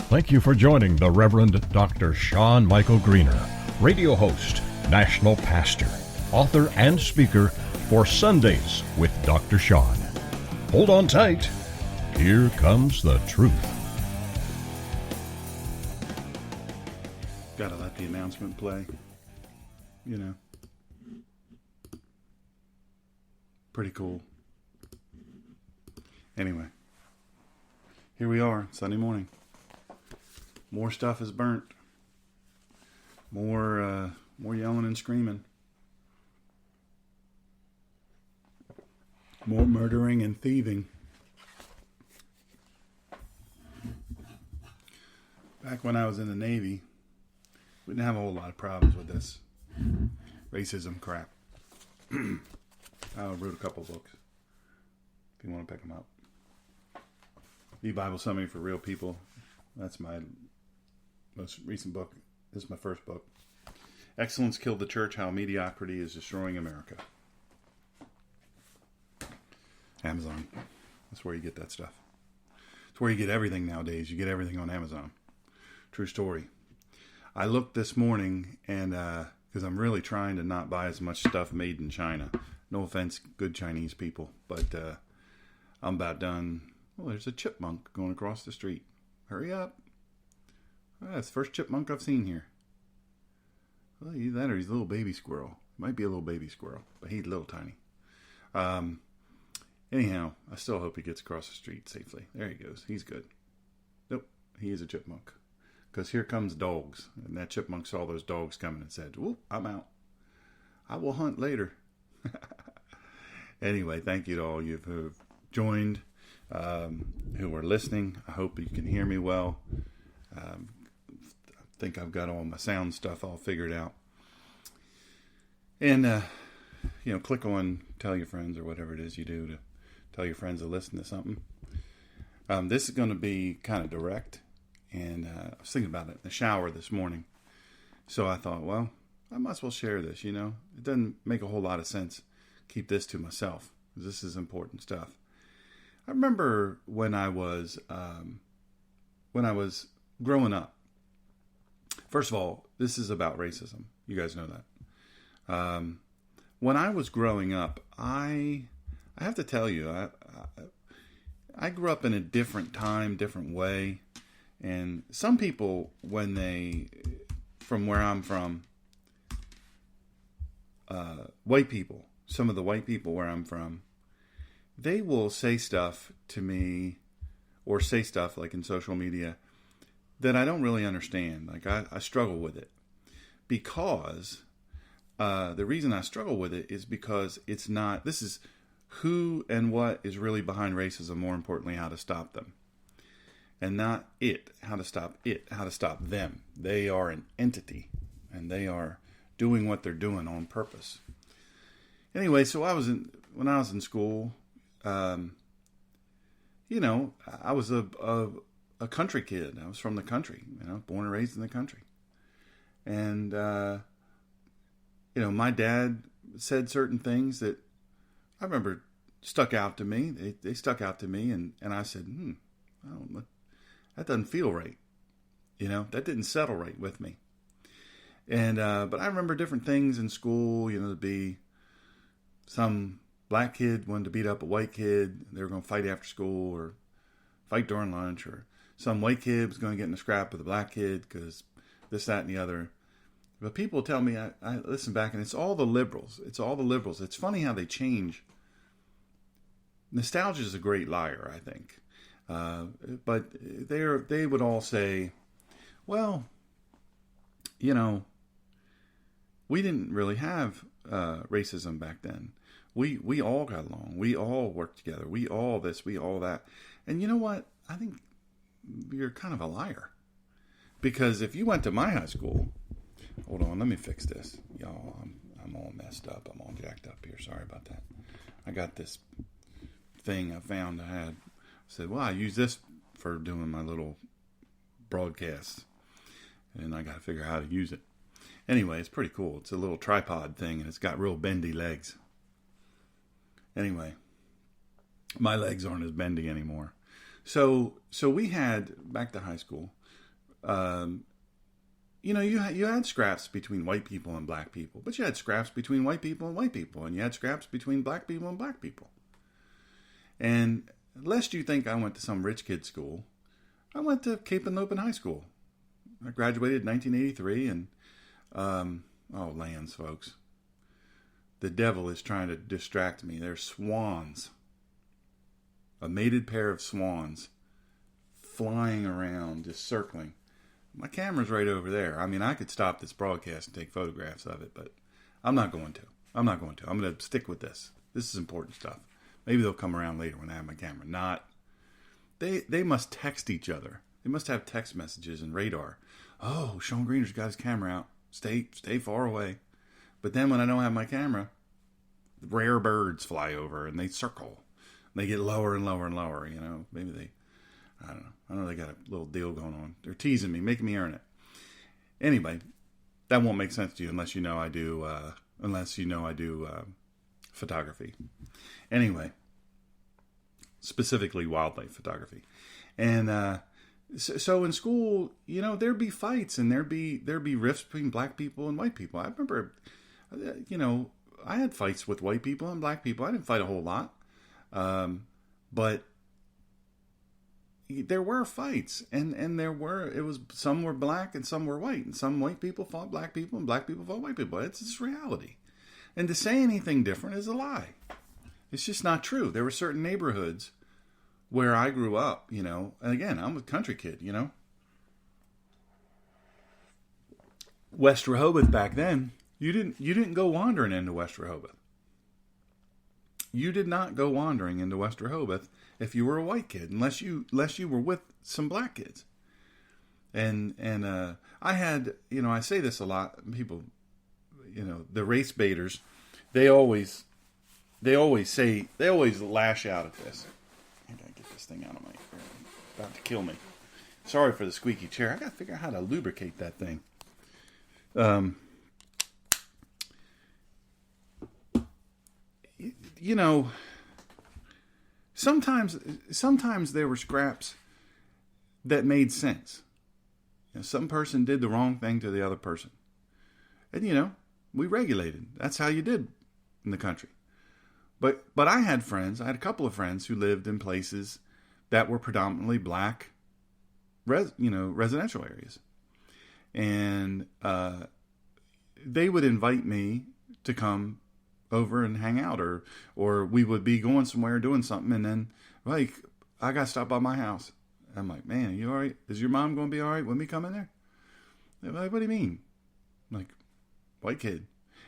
Thank you for joining the Reverend Dr. Shawn Michael Greener, radio host, national pastor, author, and speaker for Sundays with Dr. Shawn. Hold on tight. Here comes the truth. Gotta let the announcement play. You know. Pretty cool. Anyway. Here we are, Sunday morning. More stuff is burnt. More yelling and screaming. More murdering and thieving. Back when I was in the Navy, we didn't have a whole lot of problems with this racism crap. I wrote a couple books, if you want to pick them up. The Bible Summary for Real People. That's my most recent book. This is my first book. Excellence Killed the Church, How Mediocrity is Destroying America. Amazon. That's where you get that stuff. It's where you get everything nowadays. You get everything on Amazon. True story. I looked this morning, and because I'm really trying to not buy as much stuff made in China. No offense, good Chinese people, but I'm about done. Well, there's a chipmunk going across the street. Hurry up. That's the first chipmunk I've seen here. Well, either that or he's a little baby squirrel. Might be a little baby squirrel, but he's a little tiny. Anyhow, I still hope he gets across the street safely. There he goes. He's good. Nope, he is a chipmunk. Because here comes dogs. And that chipmunk saw those dogs coming and said, "Whoop, I'm out. I will hunt later." Anyway, thank you to all you who have joined, who are listening. I hope you can hear me well. I think I've got all my sound stuff all figured out. And, click on tell your friends or whatever it is you do to tell your friends to listen to something. This is going to be kind of direct. And I was thinking about it in the shower this morning. So I thought, well, I might as well share this, It doesn't make a whole lot of sense. Keep this to myself. This is important stuff. I remember when I was growing up. First of all, this is about racism. You guys know that. When I was growing up, I have to tell you, I grew up in a different time, different way. And some people, from where I'm from, white people, some of the white people where I'm from, they will say stuff to me or say stuff like in social media that I don't really understand. Like I struggle with it because the reason I struggle with it is because this is who and what is really behind racism, more importantly, how to stop them. And not how to stop them. They are an entity and they are doing what they're doing on purpose. Anyway, so when I was in school, I was a country kid. I was from the country, born and raised in the country. And, my dad said certain things that I remember stuck out to me. They stuck out to me, and I said, that doesn't feel right. That didn't settle right with me. And, but I remember different things in school, to be some black kid wanted to beat up a white kid. They were going to fight after school or fight during lunch, or some white kid was going to get in a scrap with a black kid because this, that, and the other. But people tell me, I listen back, and it's all the liberals. It's all the liberals. It's funny how they change. Nostalgia is a great liar, I think. But they would all say, well, we didn't really have racism back then. We all got along. We all worked together. We all this, we all that. And you know what? I think you're kind of a liar. Because if you went to my high school, hold on, let me fix this. Y'all, I'm all messed up. I'm all jacked up here. Sorry about that. I got this thing I found I said, well, I use this for doing my little broadcasts. And I got to figure out how to use it. Anyway, it's pretty cool. It's a little tripod thing, and it's got real bendy legs. Anyway, my legs aren't as bendy anymore. So we had, back to high school, you had scraps between white people and black people, but you had scraps between white people and white people, and you had scraps between black people and black people. And lest you think I went to some rich kid school, I went to Cape and Lopin High School. I graduated in 1983, and lands, folks. The devil is trying to distract me. There's swans. A mated pair of swans flying around, just circling. My camera's right over there. I mean, I could stop this broadcast and take photographs of it, but I'm not going to. I'm going to stick with this. This is important stuff. Maybe they'll come around later when I have my camera. Not. They must text each other. They must have text messages and radar. Oh, Shawn Greener's got his camera out. Stay far away. But then when I don't have my camera, rare birds fly over and they circle. They get lower and lower and lower. Maybe I don't know. I know they got a little deal going on. They're teasing me, making me earn it. Anyway, that won't make sense to you unless you know I do. Photography. Anyway, specifically wildlife photography, and so in school, there'd be fights and there'd be rifts between black people and white people. I remember, I had fights with white people and black people. I didn't fight a whole lot, but there were fights, and some were black and some were white, and some white people fought black people and black people fought white people. It's just reality. And to say anything different is a lie. It's just not true. There were certain neighborhoods where I grew up, and again, I'm a country kid, West Rehoboth back then, you didn't go wandering into West Rehoboth. You did not go wandering into West Rehoboth if you were a white kid, unless you were with some black kids. And I had, I say this a lot, people, the race baiters, they always lash out at this. I gotta get this thing out of my ear. About to kill me. Sorry for the squeaky chair. I gotta figure out how to lubricate that thing. Sometimes there were scraps that made sense. Some person did the wrong thing to the other person. And, we regulated. That's how you did in the country. But I had a couple of friends who lived in places that were predominantly black, residential areas. And they would invite me to come over and hang out, or we would be going somewhere doing something, and then, I got to stop by my house. I'm like, man, are you all right? Is your mom going to be all right when we come in there? They're like, what do you mean? I'm like, white kid.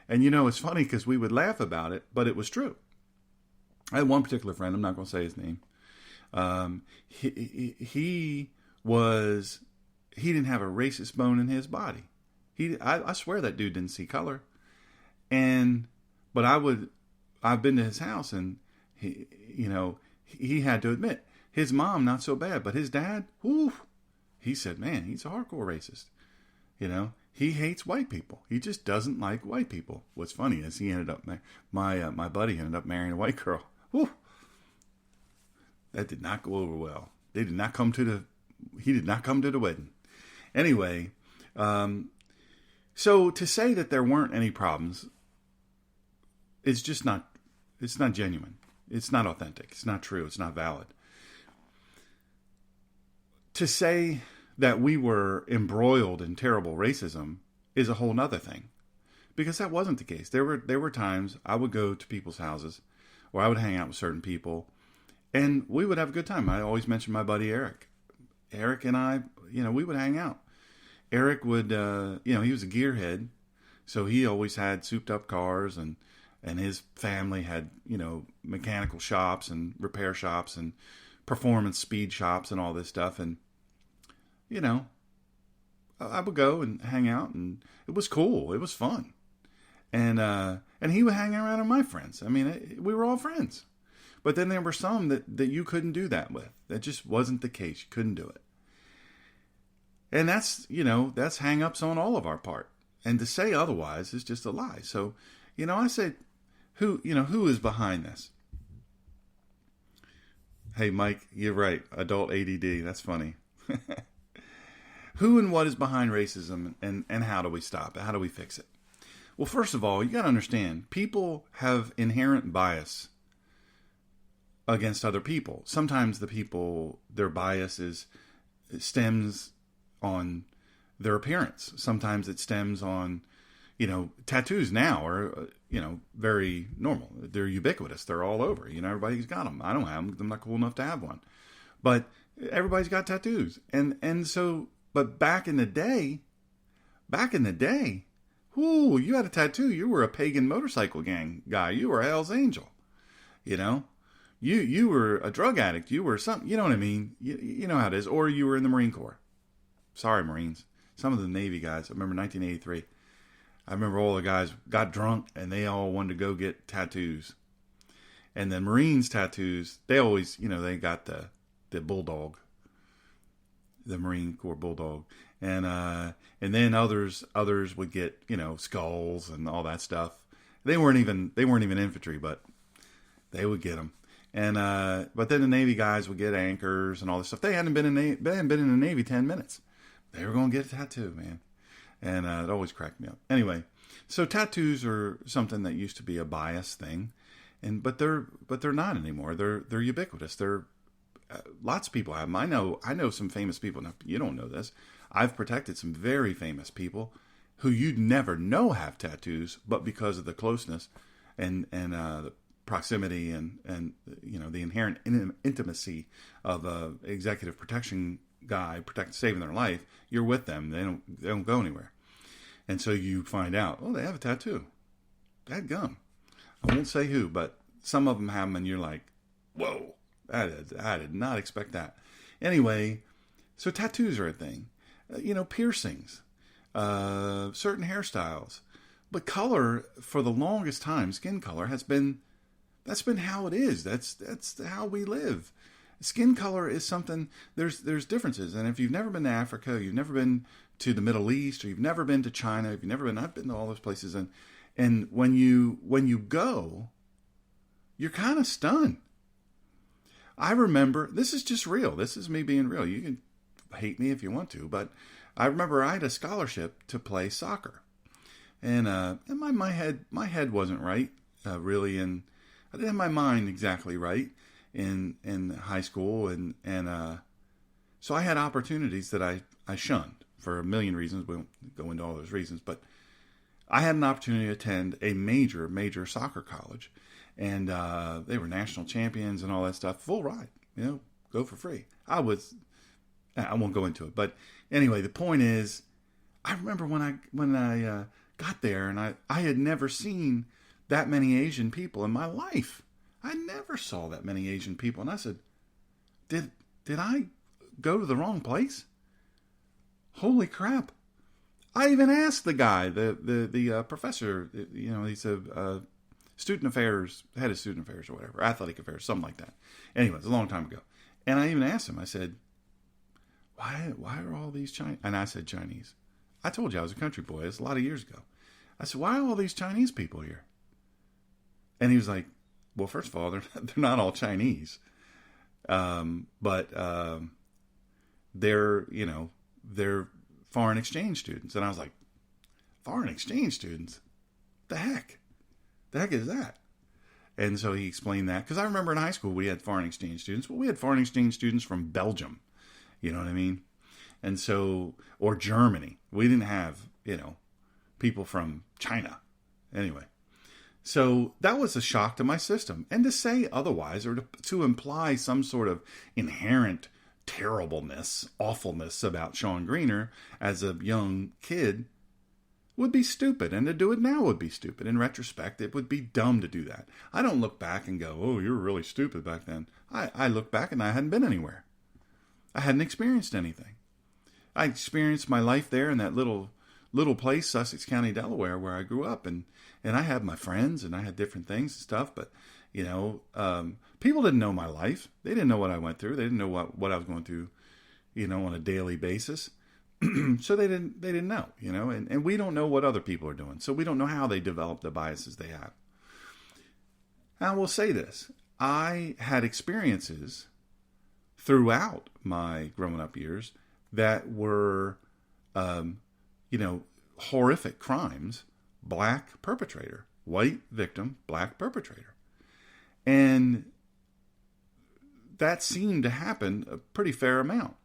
And it's funny because we would laugh about it, but it was true. I had one particular friend, I'm not going to say his name. He didn't have a racist bone in his body. I swear that dude didn't see color. But I've been to his house, and he had to admit, his mom, not so bad, but his dad, he said, man, he's a hardcore racist. He hates white people. He just doesn't like white people. What's funny is he ended up, my buddy ended up marrying a white girl. That did not go over well. He did not come to the wedding. Anyway, so to say that there weren't any problems, it's not genuine. It's not authentic. It's not true. It's not valid. To say that we were embroiled in terrible racism is a whole nother thing, because that wasn't the case. There were times I would go to people's houses, or I would hang out with certain people, and we would have a good time. I always mention my buddy Eric. Eric and I, we would hang out. Eric would, he was a gearhead, so he always had souped up cars, and his family had, mechanical shops and repair shops and performance speed shops and all this stuff. And, I would go and hang out, and it was cool. It was fun. And he would hang around with my friends. I mean, we were all friends. But then there were some that you couldn't do that with. That just wasn't the case. You couldn't do it. And that's hang-ups on all of our part. And to say otherwise is just a lie. So, I said, who is behind this? Hey, Mike, you're right. Adult ADD. That's funny. Who and what is behind racism, and how do we stop it? How do we fix it? Well, first of all, you got to understand, people have inherent bias against other people. Sometimes their bias stems on their appearance. Sometimes it stems on, tattoos now are, very normal. They're ubiquitous. They're all over. Everybody's got them. I don't have them. I'm not cool enough to have one. But everybody's got tattoos. But back in the day, ooh, you had a tattoo. You were a pagan motorcycle gang guy. You were a Hell's Angel. You were a drug addict. You were something. You know what I mean? You know how it is. Or you were in the Marine Corps. Sorry, Marines. Some of the Navy guys. I remember 1983. I remember all the guys got drunk and they all wanted to go get tattoos. And the Marines tattoos, they always, they got the bulldog, the Marine Corps bulldog. And then others would get, skulls and all that stuff. They weren't even infantry, but they would get them. And but then the Navy guys would get anchors and all this stuff. They hadn't been in the Navy 10 minutes. They were going to get a tattoo, man. And it always cracked me up. Anyway, so tattoos are something that used to be a bias thing, but they're not anymore. They're ubiquitous. Lots of people have them. I know some famous people. Now, you don't know this. I've protected some very famous people who you'd never know have tattoos, but because of the closeness and the proximity and the inherent intimacy of a executive protection guy saving their life, you're with them. They don't go anywhere, and so you find out, oh, they have a tattoo. Dadgum. I won't say who, but some of them have them, and you're like, whoa, I did not expect that. Anyway, so tattoos are a thing. Piercings, certain hairstyles, but color for the longest time, skin color that's been how it is. That's how we live. Skin color is something. There's differences, and if you've never been to Africa, you've never been to the Middle East, or you've never been to China, I've been to all those places, and when you go, you're kind of stunned. I remember, this is just real. This is me being real. You can hate me if you want to, but I remember I had a scholarship to play soccer, and my head wasn't right really, and I didn't have my mind exactly right in high school, and so I had opportunities that I shunned for a million reasons. We won't go into all those reasons, but I had an opportunity to attend a major soccer college, and they were national champions and all that stuff. Full ride, go for free. I won't go into it, but anyway, the point is, I remember when I got there, and I had never seen that many Asian people in my life. I never saw that many Asian people, and I said, "Did I go to the wrong place? Holy crap!" I even asked the guy, the professor. He's a student affairs, head of student affairs or whatever, athletic affairs, something like that. Anyway, it's a long time ago, and I even asked him. I said, Why are all these Chinese? And I said Chinese. I told you I was a country boy. It's a lot of years ago. I said, why are all these Chinese people here? And he was like, well, first of all, they're not all Chinese, but they're foreign exchange students. And I was like, foreign exchange students? The heck is that? And so he explained that, because I remember in high school we had foreign exchange students, but we had foreign exchange students from Belgium. You know what I mean? And so, or Germany. We didn't have, people from China. Anyway. So that was a shock to my system. And to say otherwise, or to imply some sort of inherent terribleness, awfulness about Shawn Greener as a young kid would be stupid. And to do it now would be stupid. In retrospect, it would be dumb to do that. I don't look back and go, oh, you were really stupid back then. I look back and I hadn't been anywhere. I hadn't experienced anything. I experienced my life there in that little place, Sussex County, Delaware, where I grew up, and I had my friends, and I had different things and stuff. But people didn't know my life. They didn't know what I went through. They didn't know what I was going through, on a daily basis. So they didn't know, and we don't know what other people are doing. So we don't know how they develop the biases they have. I will say this: I had experiences throughout my growing up years that were horrific crimes, black perpetrator, white victim, black perpetrator. And that seemed to happen a pretty fair amount.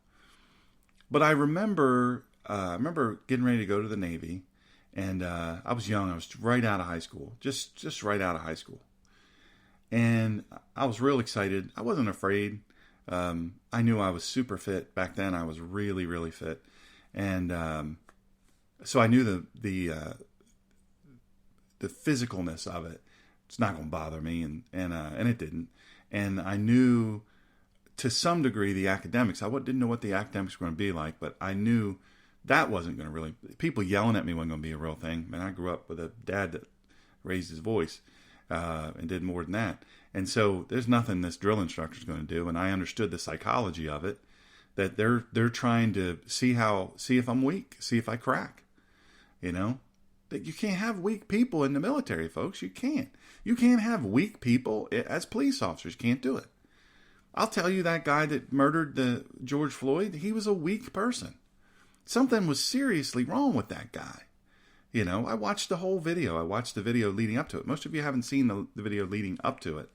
But I remember getting ready to go to the Navy, and I was young. I was right out of high school, just right out of high school. And I was real excited. I wasn't afraid. I knew I was super fit. Back then I was really, really fit. And so I knew the physicalness of it. It's not going to bother me, and it didn't. And I knew to some degree the academics. I didn't know what the academics were going to be like, but I knew that wasn't going to really. People yelling at me wasn't going to be a real thing. Man, I grew up with a dad that raised his voice and did more than that. And so there's nothing this drill instructor is going to do. And I understood the psychology of it, that they're trying to see if I'm weak, see if I crack. That you can't have weak people in the military, folks. You can't. You can't have weak people as police officers. You can't do it. I'll tell you, that guy that murdered the George Floyd, he was a weak person. Something was seriously wrong with that guy. I watched the whole video. I watched the video leading up to it. Most of you haven't seen the video leading up to it.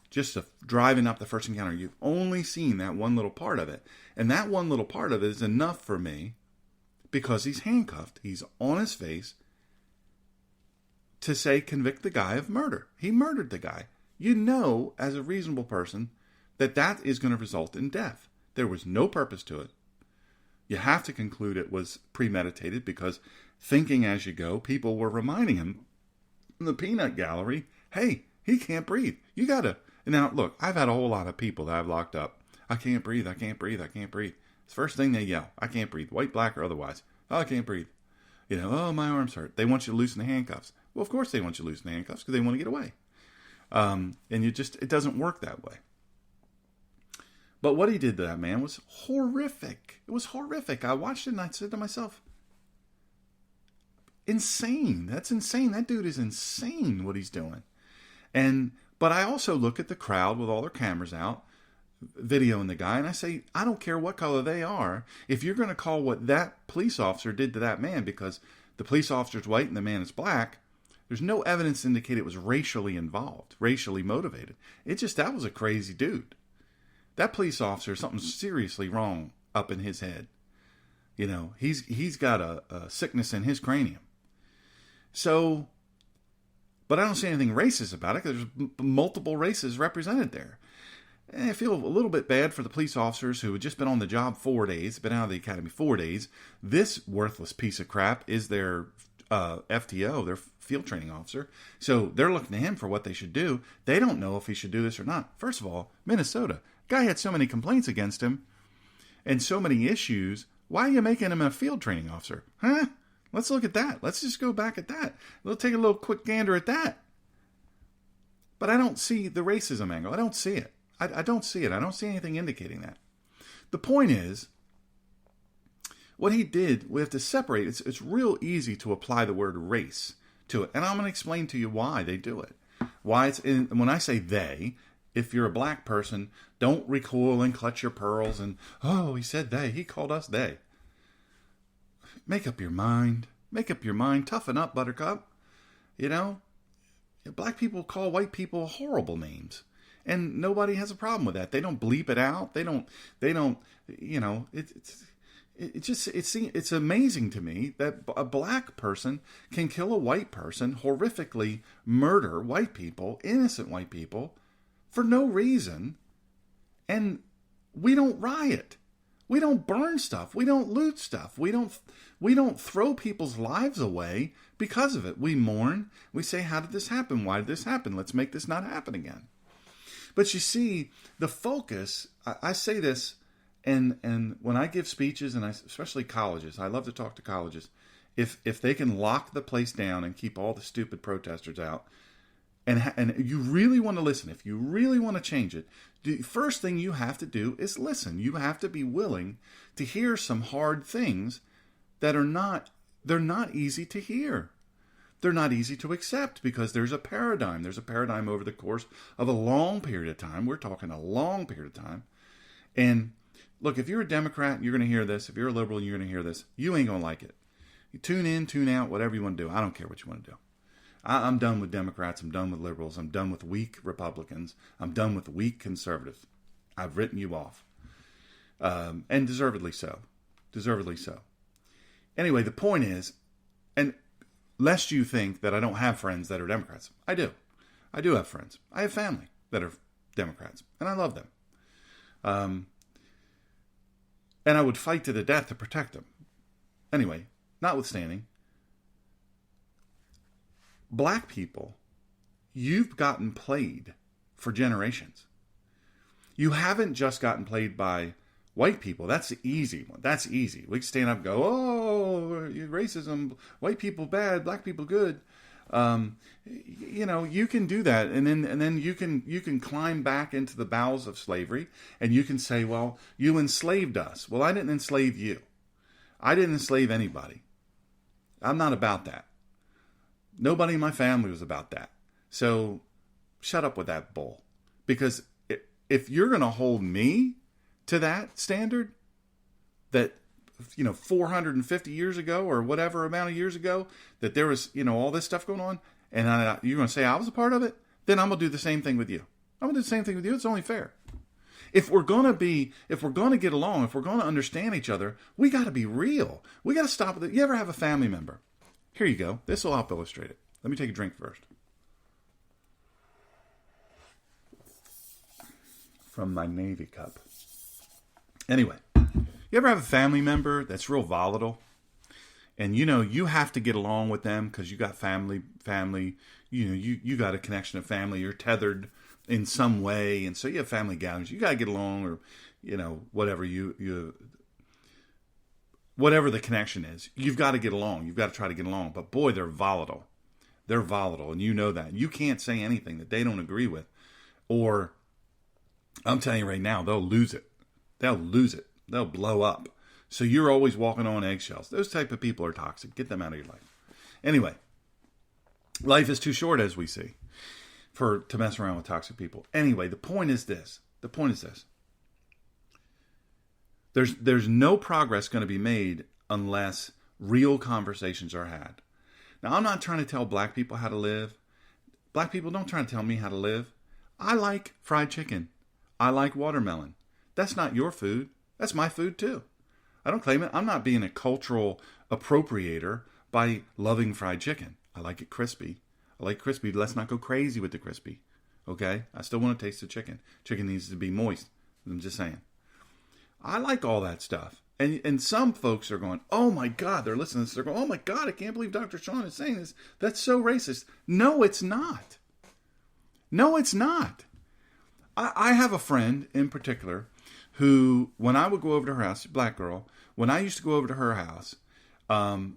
Just driving up the first encounter, you've only seen that one little part of it. And that one little part of it is enough for me, because he's handcuffed, he's on his face, to say convict the guy of murder. He murdered the guy. As a reasonable person, that is going to result in death. There was no purpose to it. You have to conclude it was premeditated, because thinking as you go, people were reminding him in the peanut gallery, hey, he can't breathe. You got to. Now, look, I've had a whole lot of people that I've locked up. I can't breathe. I can't breathe. I can't breathe. It's the first thing they yell. I can't breathe. White, black, or otherwise. Oh, I can't breathe. Oh, my arms hurt. They want you to loosen the handcuffs. Well, of course they want you to loosen the handcuffs, because they want to get away. And it doesn't work that way. But what he did to that man was horrific. It was horrific. I watched it and I said to myself, insane. That's insane. That dude is insane what he's doing. But I also look at the crowd with all their cameras out, videoing the guy, and I say, I don't care what color they are. If you're going to call what that police officer did to that man, because the police officer's white and the man is black, there's no evidence to indicate it was racially involved, racially motivated. That was a crazy dude. That police officer, something's seriously wrong up in his head. He's got a sickness in his cranium. So, but I don't see anything racist about it, because there's multiple races represented there. And I feel a little bit bad for the police officers who had just been on the job 4 days, been out of the academy 4 days. This worthless piece of crap is their FTO, their field training officer. So they're looking to him for what they should do. They don't know if he should do this or not. First of all, Minnesota. Guy had so many complaints against him and so many issues. Why are you making him a field training officer? Huh? Let's look at that. Let's just go back at that. We'll take a little quick gander at that. But I don't see the racism angle. I don't see it. I don't see it. I don't see anything indicating that. The point is, what he did, we have to separate. It's real easy to apply the word race to it. And I'm going to explain to you why they do it. When I say they, if you're a black person, don't recoil and clutch your pearls and, oh, he said they. He called us they. Make up your mind. Make up your mind. Toughen up, buttercup. Black people call white people horrible names. And nobody has a problem with that. They don't bleep it out. They don't, it's amazing to me that a black person can kill a white person, horrifically murder white people, innocent white people, for no reason. And we don't riot. We don't burn stuff. We don't loot stuff. We don't throw people's lives away because of it. We mourn. We say, how did this happen? Why did this happen? Let's make this not happen again. But you see, the focus, I say this, and when I give speeches, and especially colleges, I love to talk to colleges, if they can lock the place down and keep all the stupid protesters out, and you really want to listen, if you really want to change it, the first thing you have to do is listen. You have to be willing to hear some hard things that they're not easy to hear. They're not easy to accept, because there's a paradigm. There's a paradigm over the course of a long period of time. We're talking a long period of time. And look, if you're a Democrat, you're going to hear this. If you're a liberal, you're going to hear this. You ain't going to like it. You tune in, tune out, whatever you want to do. I don't care what you want to do. I'm done with Democrats. I'm done with liberals. I'm done with weak Republicans. I'm done with weak conservatives. I've written you off. And deservedly so. Deservedly so. Anyway, the point is, and lest you think that I don't have friends that are Democrats. I do. I do have friends. I have family that are Democrats, and I love them. And I would fight to the death to protect them. Anyway, notwithstanding, black people, you've gotten played for generations. You haven't just gotten played by white people. That's the easy one. That's easy. We can stand up and go, oh, racism, white people bad, black people good. You can do that, and then you can climb back into the bowels of slavery, and you can say, well, you enslaved us. Well, I didn't enslave you. I didn't enslave anybody. I'm not about that. Nobody in my family was about that. So shut up with that bull. Because if you're going to hold me to that standard, that 450 years ago or whatever amount of years ago, that there was all this stuff going on, and you're going to say I was a part of it, then I'm going to do the same thing with you. I'm going to do the same thing with you. It's only fair. If we're going to get along, if we're going to understand each other, we got to be real. We got to stop with it. You ever have a family member? Here you go. This will help illustrate it. Let me take a drink first. From my Navy cup. Anyway, you ever have a family member that's real volatile? And you have to get along with them because you got family, you got a connection of family, you're tethered in some way, and so you have family gatherings. You got to get along, or whatever whatever the connection is, you've got to get along. You've got to try to get along. But boy, they're volatile. They're volatile, and you know that. You can't say anything that they don't agree with, or I'm telling you right now, they'll lose it. They'll lose it. They'll blow up. So you're always walking on eggshells. Those type of people are toxic. Get them out of your life. Anyway, life is too short, as we see, to mess around with toxic people. Anyway, the point is this. There's no progress going to be made unless real conversations are had. Now, I'm not trying to tell black people how to live. Black people, don't try to tell me how to live. I like fried chicken. I like watermelon. That's not your food. That's my food too. I don't claim it. I'm not being a cultural appropriator by loving fried chicken. I like it crispy. I like crispy. Let's not go crazy with the crispy. Okay? I still want to taste the chicken. Chicken needs to be moist. I'm just saying. I like all that stuff. And some folks are going, oh my God, they're listening to this. They're going, oh my God, I can't believe Dr. Shawn is saying this. That's so racist. No, it's not. No, it's not. I have a friend in particular who, when I would go over to her house, black girl, when I used to go over to her house,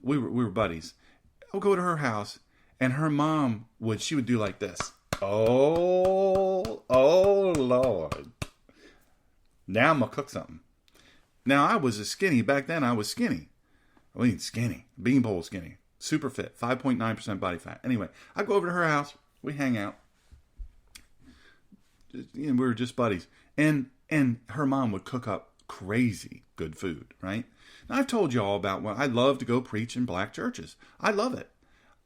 we were buddies. I would go to her house, and her mom she would do like this. Oh Lord. Now I'm going to cook something. Now, I was skinny. Back then, I was skinny. I mean, skinny. Beanpole skinny. Super fit. 5.9% body fat. Anyway, I go over to her house. We hang out. We were just buddies. And her mom would cook up crazy good food, right? Now, I've told you all about I love to go preach in black churches. I love it.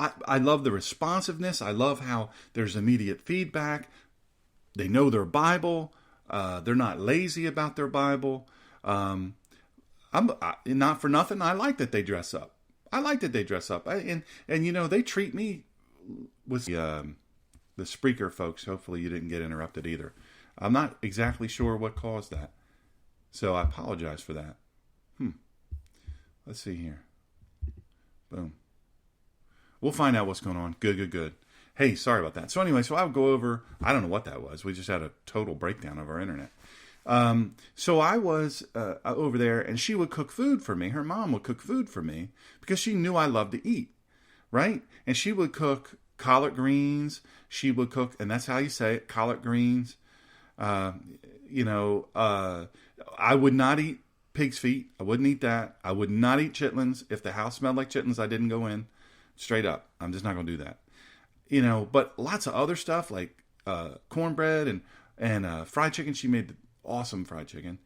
I love the responsiveness. I love how there's immediate feedback. They know their Bible. They're not lazy about their Bible. I'm not for nothing. I like that they dress up. And they treat me with the Spreaker folks. Hopefully you didn't get interrupted either. I'm not exactly sure what caused that, so I apologize for that. Let's see here. Boom. We'll find out what's going on. Good. Hey, sorry about that. So anyway, I would go over. I don't know what that was. We just had a total breakdown of our internet. So I was over there, and she would cook food for me. Her mom would cook food for me because she knew I loved to eat, right? And she would cook collard greens. She would cook, and that's how you say it, collard greens. I would not eat pig's feet. I wouldn't eat that. I would not eat chitlins. If the house smelled like chitlins, I didn't go in. Straight up. I'm just not going to do that. But lots of other stuff like cornbread and fried chicken. She made awesome fried chicken.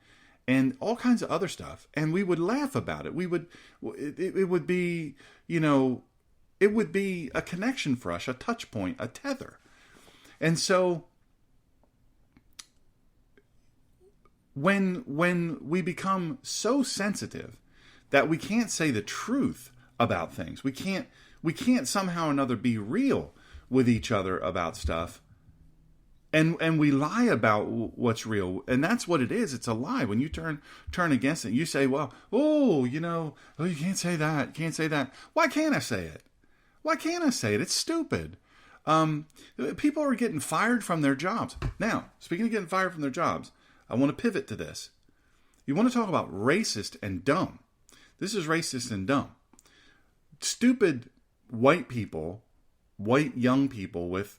and all kinds of other stuff. And we would laugh about it. It would be, it would be a connection for us, a touch point, a tether. And so when we become so sensitive that we can't say the truth about things, we can't somehow or another be real with each other about stuff, and we lie about what's real, and that's what it is. It's a lie. When you turn against it, you say, well, you can't say that, can't say that. Why can't I say it? Why can't I say it? It's stupid. People are getting fired from their jobs. Now, speaking of getting fired from their jobs, I want to pivot to this. You want to talk about racist and dumb. This is racist and dumb. Stupid white people, white young people with,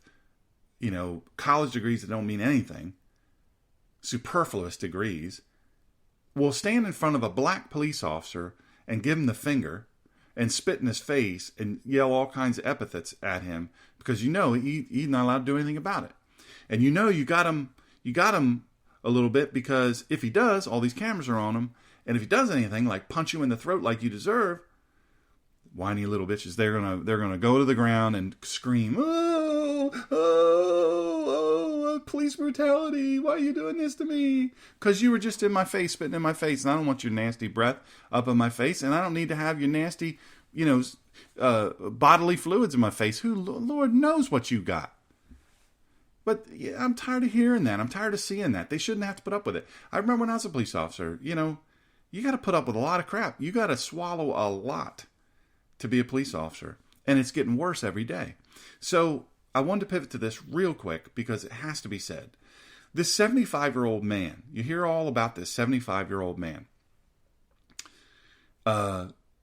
college degrees that don't mean anything, superfluous degrees, will stand in front of a black police officer and give him the finger and spit in his face and yell all kinds of epithets at him because he's not allowed to do anything about it. And you got him a little bit, because if he does, all these cameras are on him, and if he does anything like punch you in the throat like you deserve, whiny little bitches, they're gonna go to the ground and scream, oh, police brutality, why are you doing this to me? Because you were just in my face, spitting in my face, and I don't want your nasty breath up in my face, and I don't need to have your nasty, bodily fluids in my face. Who, Lord knows what you got. But yeah, I'm tired of hearing that. I'm tired of seeing that. They shouldn't have to put up with it. I remember when I was a police officer, you got to put up with a lot of crap. You got to swallow a lot to be a police officer. And it's getting worse every day. So I wanted to pivot to this real quick because it has to be said. This 75-year-old man, you hear all about this 75-year-old man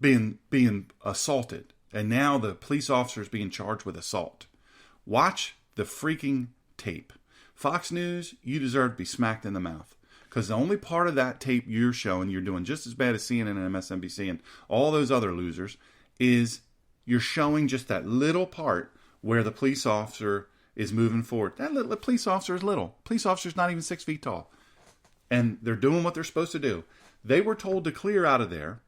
being assaulted. And now the police officer is being charged with assault. Watch the freaking tape. Fox News, you deserve to be smacked in the mouth. Because the only part of that tape you're showing, you're doing just as bad as CNN and MSNBC and all those other losers, is you're showing just that little part where the police officer is moving forward. That little police officer is little. Police officer's not even 6 feet tall. And they're doing what they're supposed to do. They were told to clear out of there,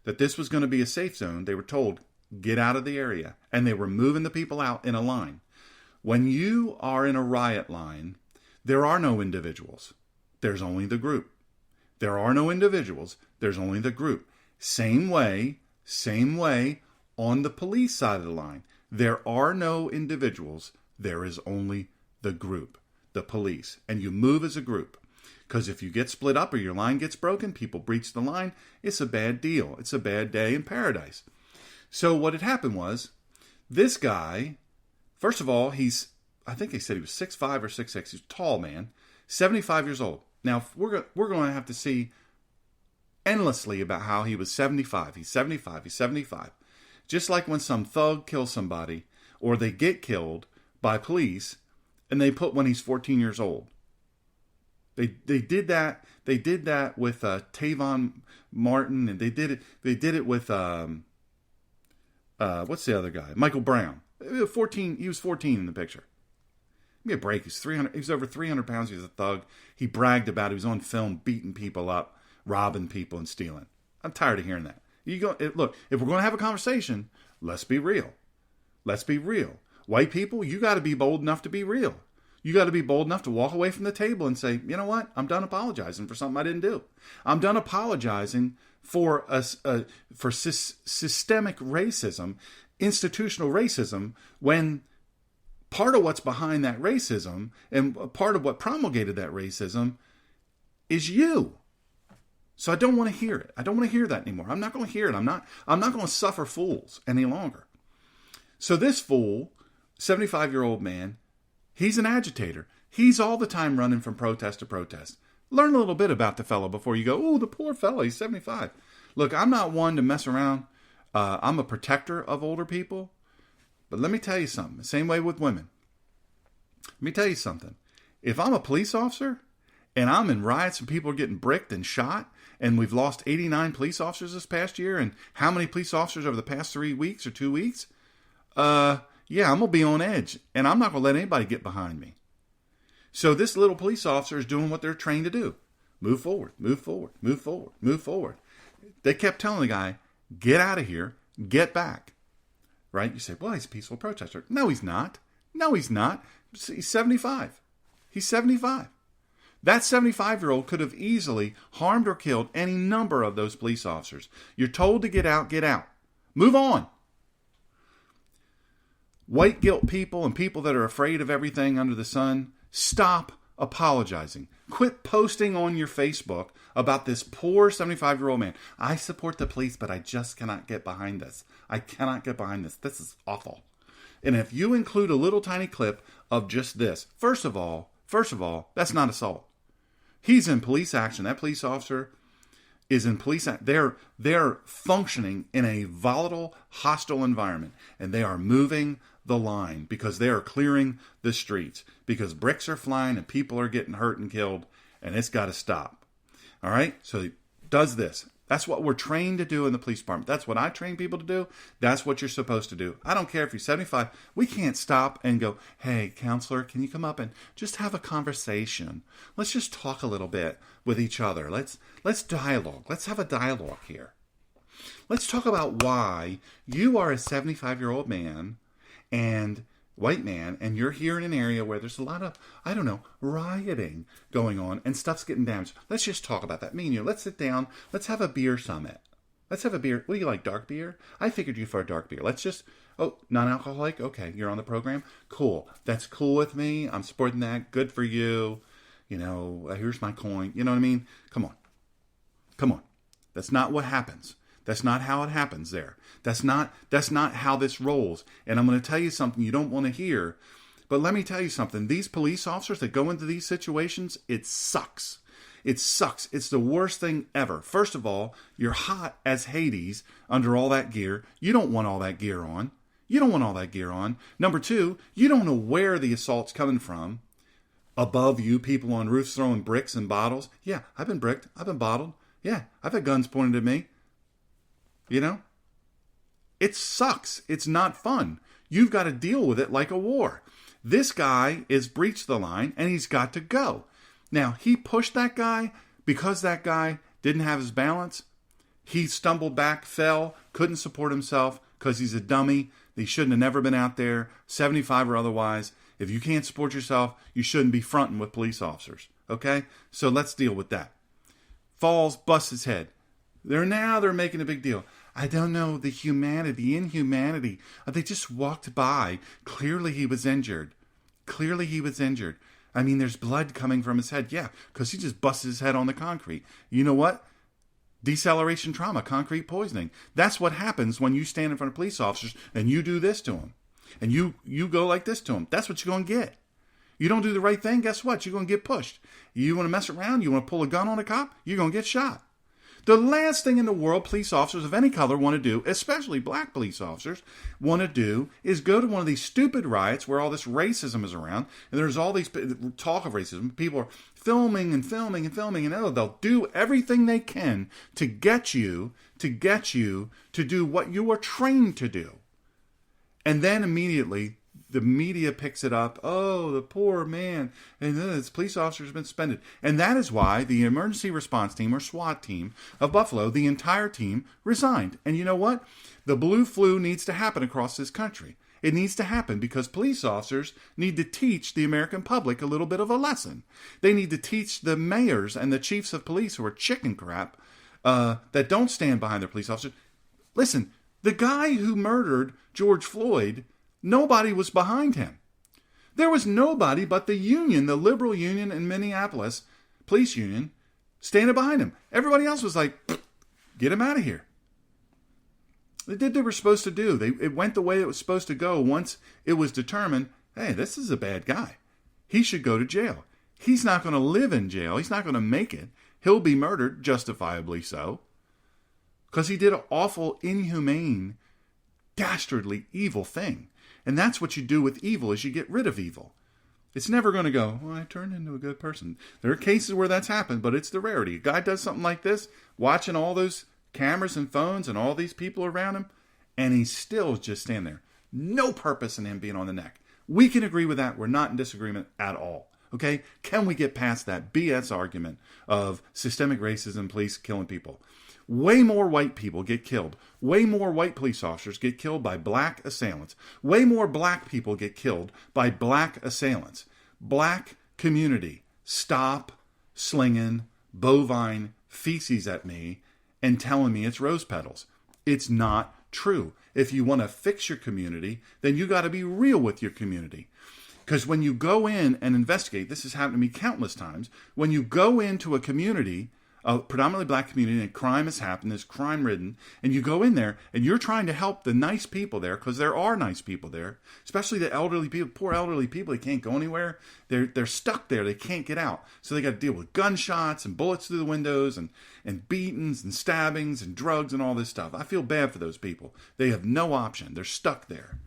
that this was going to be a safe zone. They were told, get out of the area. And they were moving the people out in a line. When you are in a riot line, there are no individuals. There's only the group. There are no individuals. There's only the group. Same way on the police side of the line. There are no individuals. There is only the group, the police. And you move as a group. Because if you get split up or your line gets broken, people breach the line, it's a bad deal. It's a bad day in paradise. So what had happened was, this guy, first of all, I think they said he was 6'5" or 6'6". He's a tall man, 75 years old. Now, we're going to have to see endlessly about how he was 75. He's 75. He's 75. Just like when some thug kills somebody, or they get killed by police, and they put when he's 14 years old. They did that. They did that with Tavon Martin, and they did it with what's the other guy? Michael Brown. 14. He was 14 in the picture. Give me a break. He's 300. He was over 300 pounds. He was a thug. He bragged about it. He was on film beating people up, robbing people, and stealing. I'm tired of hearing that. Look, if we're going to have a conversation, let's be real. Let's be real. White people, you got to be bold enough to be real. You got to be bold enough to walk away from the table and say, you know what? I'm done apologizing for something I didn't do. I'm done apologizing for systemic racism, institutional racism, when part of what's behind that racism and part of what promulgated that racism is you. So I don't want to hear it. I don't want to hear that anymore. I'm not going to hear it. I'm not going to suffer fools any longer. So this fool, 75-year-old man, he's an agitator. He's all the time running from protest to protest. Learn a little bit about the fellow before you go, oh, the poor fellow, he's 75. Look, I'm not one to mess around. I'm a protector of older people. But let me tell you something. Same way with women. Let me tell you something. If I'm a police officer and I'm in riots and people are getting bricked and shot, and we've lost 89 police officers this past year, and how many police officers over the past 3 weeks or 2 weeks? Yeah, I'm going to be on edge, and I'm not going to let anybody get behind me. So this little police officer is doing what they're trained to do. Move forward, move forward, move forward, move forward. They kept telling the guy, get out of here, get back. Right? You say, well, he's a peaceful protester. No, he's not. No, he's not. He's 75. He's 75. That 75-year-old could have easily harmed or killed any number of those police officers. You're told to get out, get out. Move on. White guilt people and people that are afraid of everything under the sun, stop apologizing. Quit posting on your Facebook about this poor 75-year-old man. I support the police, but I just cannot get behind this. I cannot get behind this. This is awful. And if you include a little tiny clip of just this, first of all, that's not assault. He's in police action. That police officer is in police action. They're functioning in a volatile, hostile environment, and they are moving the line because they are clearing the streets, because bricks are flying and people are getting hurt and killed, and it's got to stop. All right? So he does this. That's what we're trained to do in the police department. That's what I train people to do. That's what you're supposed to do. I don't care if you're 75. We can't stop and go, hey, counselor, can you come up and just have a conversation? Let's just talk a little bit with each other. Let's dialogue. Let's have a dialogue here. Let's talk about why you are a 75-year-old man and white man, and you're here in an area where there's a lot of, rioting going on and stuff's getting damaged. Let's just talk about that. Me and you, let's sit down. Let's have a beer summit. Let's have a beer. What do you like, dark beer? I figured you for a dark beer. Let's just, non-alcoholic? Okay, you're on the program? Cool. That's cool with me. I'm supporting that. Good for you. Here's my coin. You know what I mean? Come on. That's not what happens. That's not how it happens there. That's not how this rolls. And I'm going to tell you something you don't want to hear. But let me tell you something. These police officers that go into these situations, it sucks. It sucks. It's the worst thing ever. First of all, you're hot as Hades under all that gear. You don't want all that gear on. Number two, you don't know where the assault's coming from. Above you, people on roofs throwing bricks and bottles. Yeah, I've been bricked. I've been bottled. Yeah, I've had guns pointed at me. It sucks. It's not fun. You've got to deal with it like a war. This guy is breached the line and he's got to go. Now, he pushed that guy because that guy didn't have his balance. He stumbled back, fell, couldn't support himself because he's a dummy. He shouldn't have never been out there, 75 or otherwise. If you can't support yourself, you shouldn't be fronting with police officers. Okay? So let's deal with that. Falls, busts his head. They're making a big deal. I don't know the inhumanity. They just walked by. Clearly he was injured. I mean, there's blood coming from his head. Yeah, because he just busted his head on the concrete. You know what? Deceleration trauma, concrete poisoning. That's what happens when you stand in front of police officers and you do this to them. And you go like this to them. That's what you're going to get. You don't do the right thing, guess what? You're going to get pushed. You want to mess around? You want to pull a gun on a cop? You're going to get shot. The last thing in the world police officers of any color want to do, especially black police officers, want to do is go to one of these stupid riots where all this racism is around, and there's all these talk of racism. People are filming, and they'll do everything they can to get you to do what you are trained to do. And then immediately, the media picks it up. Oh, the poor man. And this police officer has been suspended. And that is why the emergency response team or SWAT team of Buffalo, the entire team, resigned. And you know what? The blue flu needs to happen across this country. It needs to happen because police officers need to teach the American public a little bit of a lesson. They need to teach the mayors and the chiefs of police who are chicken crap that don't stand behind their police officers. Listen, the guy who murdered George Floyd, nobody was behind him. There was nobody but the union, the liberal union in Minneapolis, police union, standing behind him. Everybody else was like, get him out of here. They did what they were supposed to do. It went the way it was supposed to go once it was determined, hey, this is a bad guy. He should go to jail. He's not going to live in jail. He's not going to make it. He'll be murdered, justifiably so, because he did an awful, inhumane, dastardly, evil thing. And that's what you do with evil, is you get rid of evil. It's never going to go, well, I turned into a good person. There are cases where that's happened, but it's the rarity. A guy does something like this, watching all those cameras and phones and all these people around him, and he's still just standing there. No purpose in him being on the neck. We can agree with that. We're not in disagreement at all. Okay? Can we get past that BS argument of systemic racism, police killing people? Way more white people get killed. Way more white police officers get killed by black assailants. Way more black people get killed by black assailants. Black community, stop slinging bovine feces at me and telling me it's rose petals. It's not true. If you want to fix your community, then you got to be real with your community. Because when you go in and investigate, this has happened to me countless times, when you go into a community, a predominantly black community, and crime has happened, it's crime-ridden, and you go in there and you're trying to help the nice people there, because there are nice people there, especially the elderly people, poor elderly people, they can't go anywhere. They're stuck there. They can't get out. So they got to deal with gunshots and bullets through the windows and beatings and stabbings and drugs and all this stuff. I feel bad for those people. They have no option. They're stuck there.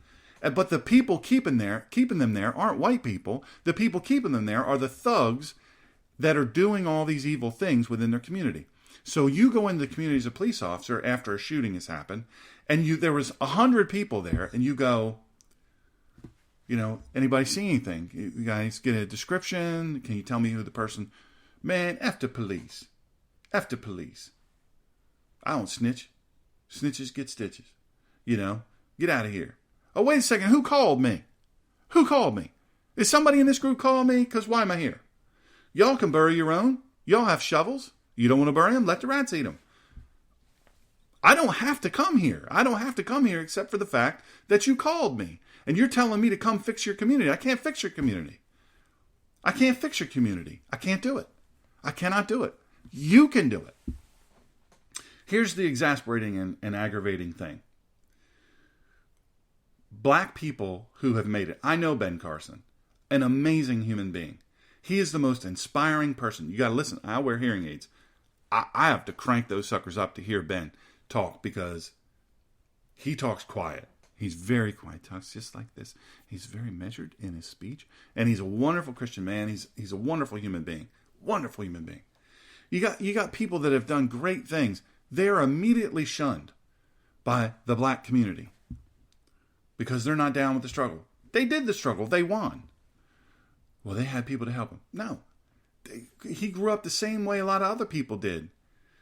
But the people keeping them there aren't white people. The people keeping them there are the thugs that are doing all these evil things within their community. So you go into the community as a police officer after a shooting has happened, and there was 100 people there, and you go, anybody see anything? You guys get a description? Can you tell me who the person? Man, F the police. F the police. I don't snitch. Snitches get stitches. Get out of here. Oh, wait a second. Who called me? Who called me? Is somebody in this group calling me? Because why am I here? Y'all can bury your own. Y'all have shovels. You don't want to bury them? Let the rats eat them. I don't have to come here. I don't have to come here except for the fact that you called me. And you're telling me to come fix your community. I can't fix your community. I can't fix your community. I can't do it. I cannot do it. You can do it. Here's the exasperating and aggravating thing. Black people who have made it. I know Ben Carson, an amazing human being. He is the most inspiring person. You got to listen. I wear hearing aids. I have to crank those suckers up to hear Ben talk because he talks quiet. He's very quiet. Talks just like this. He's very measured in his speech. And he's a wonderful Christian man. He's a wonderful human being. Wonderful human being. You got people that have done great things. They're immediately shunned by the black community because they're not down with the struggle. They did the struggle. They won. Well, they had people to help him. No. He grew up the same way a lot of other people did.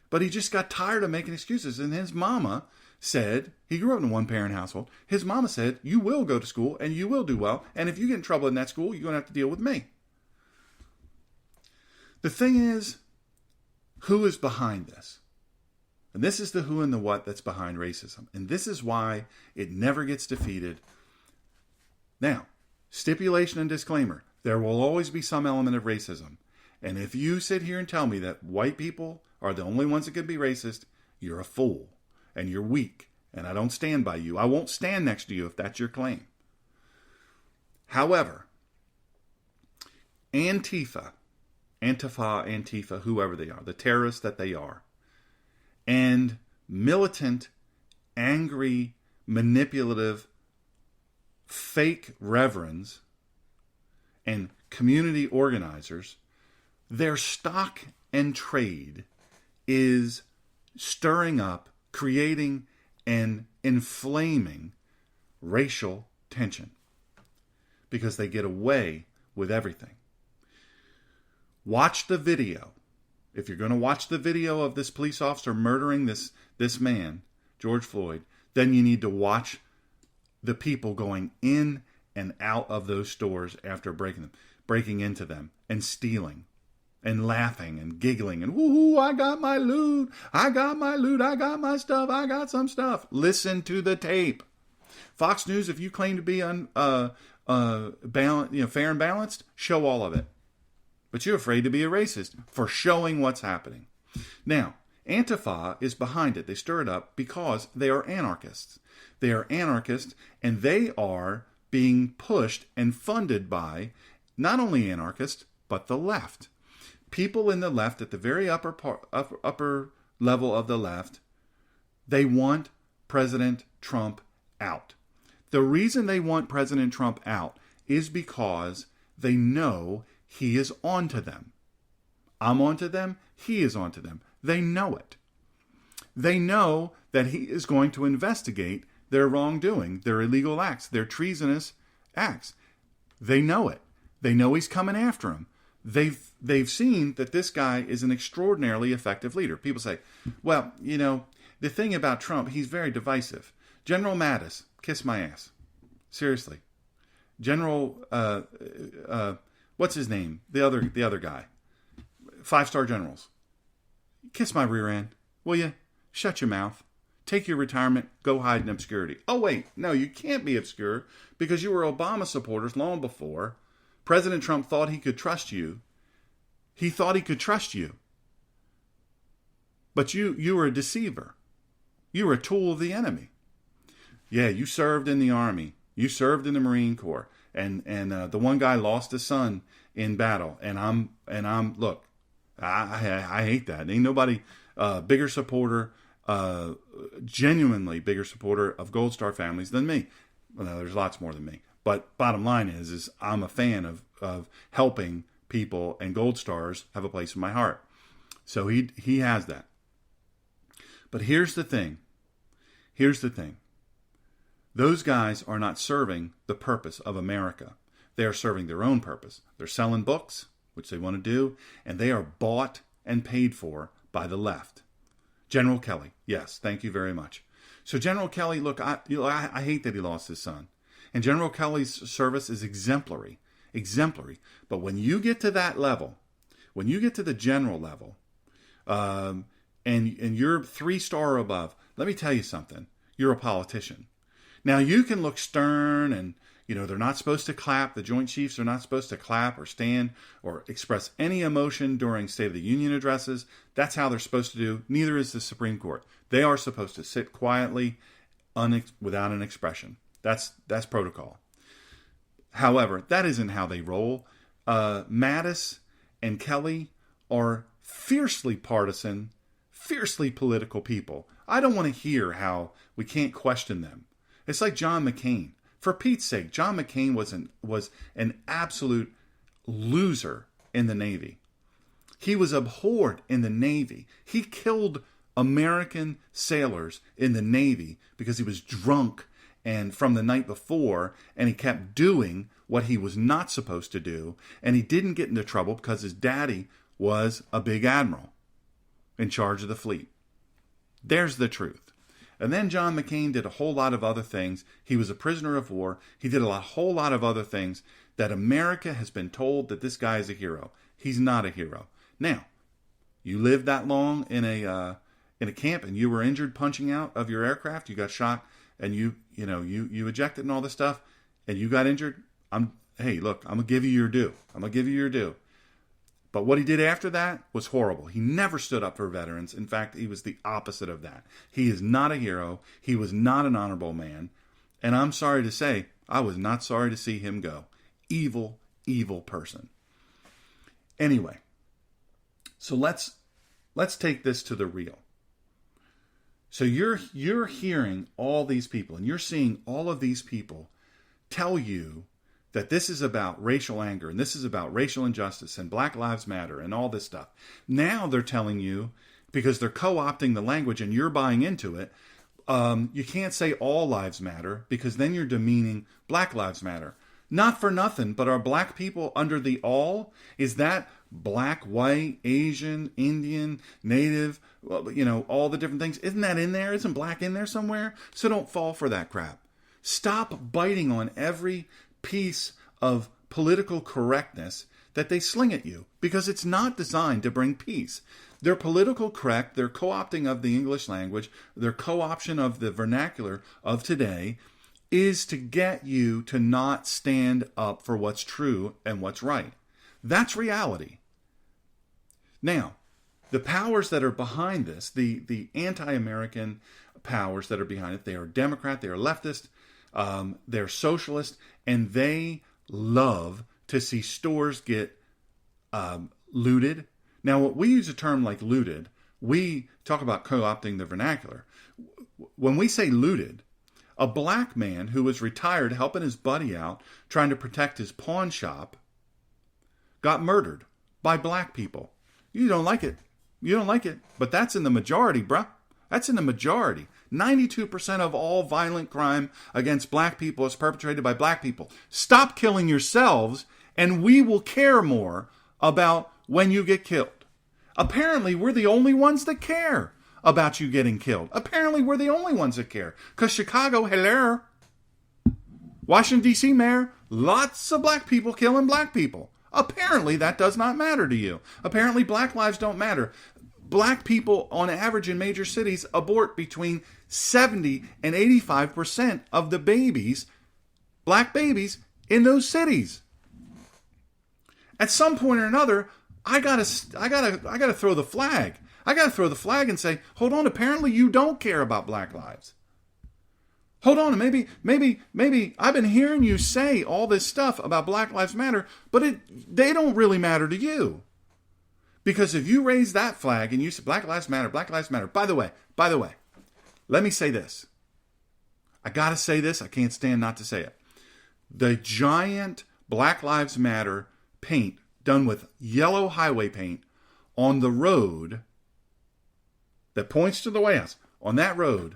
But he just got tired of making excuses. And his mama said, he grew up in a one-parent household. His mama said, you will go to school and you will do well. And if you get in trouble in that school, you're going to have to deal with me. The thing is, who is behind this? And this is the who and the what that's behind racism. And this is why it never gets defeated. Now, stipulation and disclaimer. There will always be some element of racism. And if you sit here and tell me that white people are the only ones that can be racist, you're a fool. And you're weak. And I don't stand by you. I won't stand next to you if that's your claim. However, Antifa, whoever they are, the terrorists that they are, and militant, angry, manipulative, fake reverends and community organizers, their stock and trade is stirring up, creating, and inflaming racial tension because they get away with everything. Watch the video. If you're going to watch the video of this police officer murdering this man, George Floyd, then you need to watch the people going in and out of those stores after breaking into them and stealing and laughing and giggling and woo, I got my loot, I got my stuff, I got some stuff. Listen to the tape. Fox News, if you claim to be fair and balanced, show all of it. But you're afraid to be a racist for showing what's happening. Now, Antifa is behind it. They stir it up because they are anarchists. They are anarchists, and they are being pushed and funded by not only anarchists, but the left. People in the left, at the very upper level of the left, they want President Trump out. The reason they want President Trump out is because they know he is onto them. I'm onto them. He is onto them. They know it. They know that he is going to investigate their wrongdoing, their illegal acts, their treasonous acts. They know it. They know he's coming after him. They've seen that this guy is an extraordinarily effective leader. People say, well, the thing about Trump, he's very divisive. General Mattis, kiss my ass. Seriously. General, what's his name? The other guy. 5-star generals. Kiss my rear end, will you? Shut your mouth. Take your retirement. Go hide in obscurity. Oh, wait. No, you can't be obscure because you were Obama supporters long before. President Trump thought he could trust you. He thought he could trust you. But you were a deceiver. You were a tool of the enemy. Yeah, you served in the Army. You served in the Marine Corps. And the one guy lost his son in battle. And I'm look, I hate that. Ain't nobody bigger supporter, genuinely bigger supporter of Gold Star families than me. Well, there's lots more than me. But bottom line is I'm a fan of helping people, and Gold Stars have a place in my heart. So he has that. But here's the thing. Those guys are not serving the purpose of America. They are serving their own purpose. They're selling books, which they want to do, and they are bought and paid for by the left. General Kelly, yes, thank you very much. So General Kelly, look, I hate that he lost his son. And General Kelly's service is exemplary. But when you get to that level, when you get to the general level, and you're 3-star or above, let me tell you something. You're a politician. Now, you can look stern and, they're not supposed to clap. The Joint Chiefs are not supposed to clap or stand or express any emotion during State of the Union addresses. That's how they're supposed to do. Neither is the Supreme Court. They are supposed to sit quietly without an expression. That's protocol. However, that isn't how they roll. Mattis and Kelly are fiercely partisan, fiercely political people. I don't want to hear how we can't question them. It's like John McCain. For Pete's sake, John McCain was an absolute loser in the Navy. He was abhorred in the Navy. He killed American sailors in the Navy because he was drunk and from the night before, and he kept doing what he was not supposed to do, and he didn't get into trouble because his daddy was a big admiral in charge of the fleet. There's the truth. And then John McCain did a whole lot of other things. He was a prisoner of war. He did a whole lot of other things that America has been told that this guy is a hero. He's not a hero. Now, you lived that long in a camp and you were injured punching out of your aircraft. You got shot and you ejected and all this stuff and you got injured. Hey, look, I'm going to give you your due. But what he did after that was horrible. He never stood up for veterans. In fact, he was the opposite of that. He is not a hero. He was not an honorable man. And I'm sorry to say, I was not sorry to see him go. Evil, evil person. Anyway, so let's take this to the real. So you're hearing all these people, and you're seeing all of these people tell you that this is about racial anger, and this is about racial injustice, and Black Lives Matter, and all this stuff. Now they're telling you, because they're co-opting the language and you're buying into it, you can't say all lives matter, because then you're demeaning Black Lives Matter. Not for nothing, but are black people under the all? Is that black, white, Asian, Indian, Native, all the different things? Isn't that in there? Isn't black in there somewhere? So don't fall for that crap. Stop biting on every piece of political correctness that they sling at you, because it's not designed to bring peace. They're political correct, they're co-opting of the English language, their co-option of the vernacular of today is to get you to not stand up for what's true and what's right. That's reality. Now, the powers that are behind this, the anti-American powers that are behind it, they are Democrat, they are leftist, they're socialist, and they love to see stores get looted. Now, we use a term like looted. We talk about co-opting the vernacular. When we say looted, a black man who was retired helping his buddy out, trying to protect his pawn shop, got murdered by black people. You don't like it. But that's in the majority, bruh. That's in the majority. 92% of all violent crime against black people is perpetrated by black people. Stop killing yourselves and we will care more about when you get killed. Apparently, we're the only ones that care about you getting killed. Apparently, we're the only ones that care. Because Chicago, hello. Washington, D.C. mayor, lots of black people killing black people. Apparently, that does not matter to you. Apparently, black lives don't matter. Black people, on average in major cities, abort between 70 and 85% of the babies, black babies, in those cities. At some point or another, I gotta throw the flag. I gotta throw the flag and say, hold on, apparently you don't care about black lives. Hold on, maybe I've been hearing you say all this stuff about Black Lives Matter, but they don't really matter to you. Because if you raise that flag and you say Black Lives Matter, by the way, let me say this. I gotta say this, I can't stand not to say it. The giant Black Lives Matter paint done with yellow highway paint on the road that points to the White House, on that road,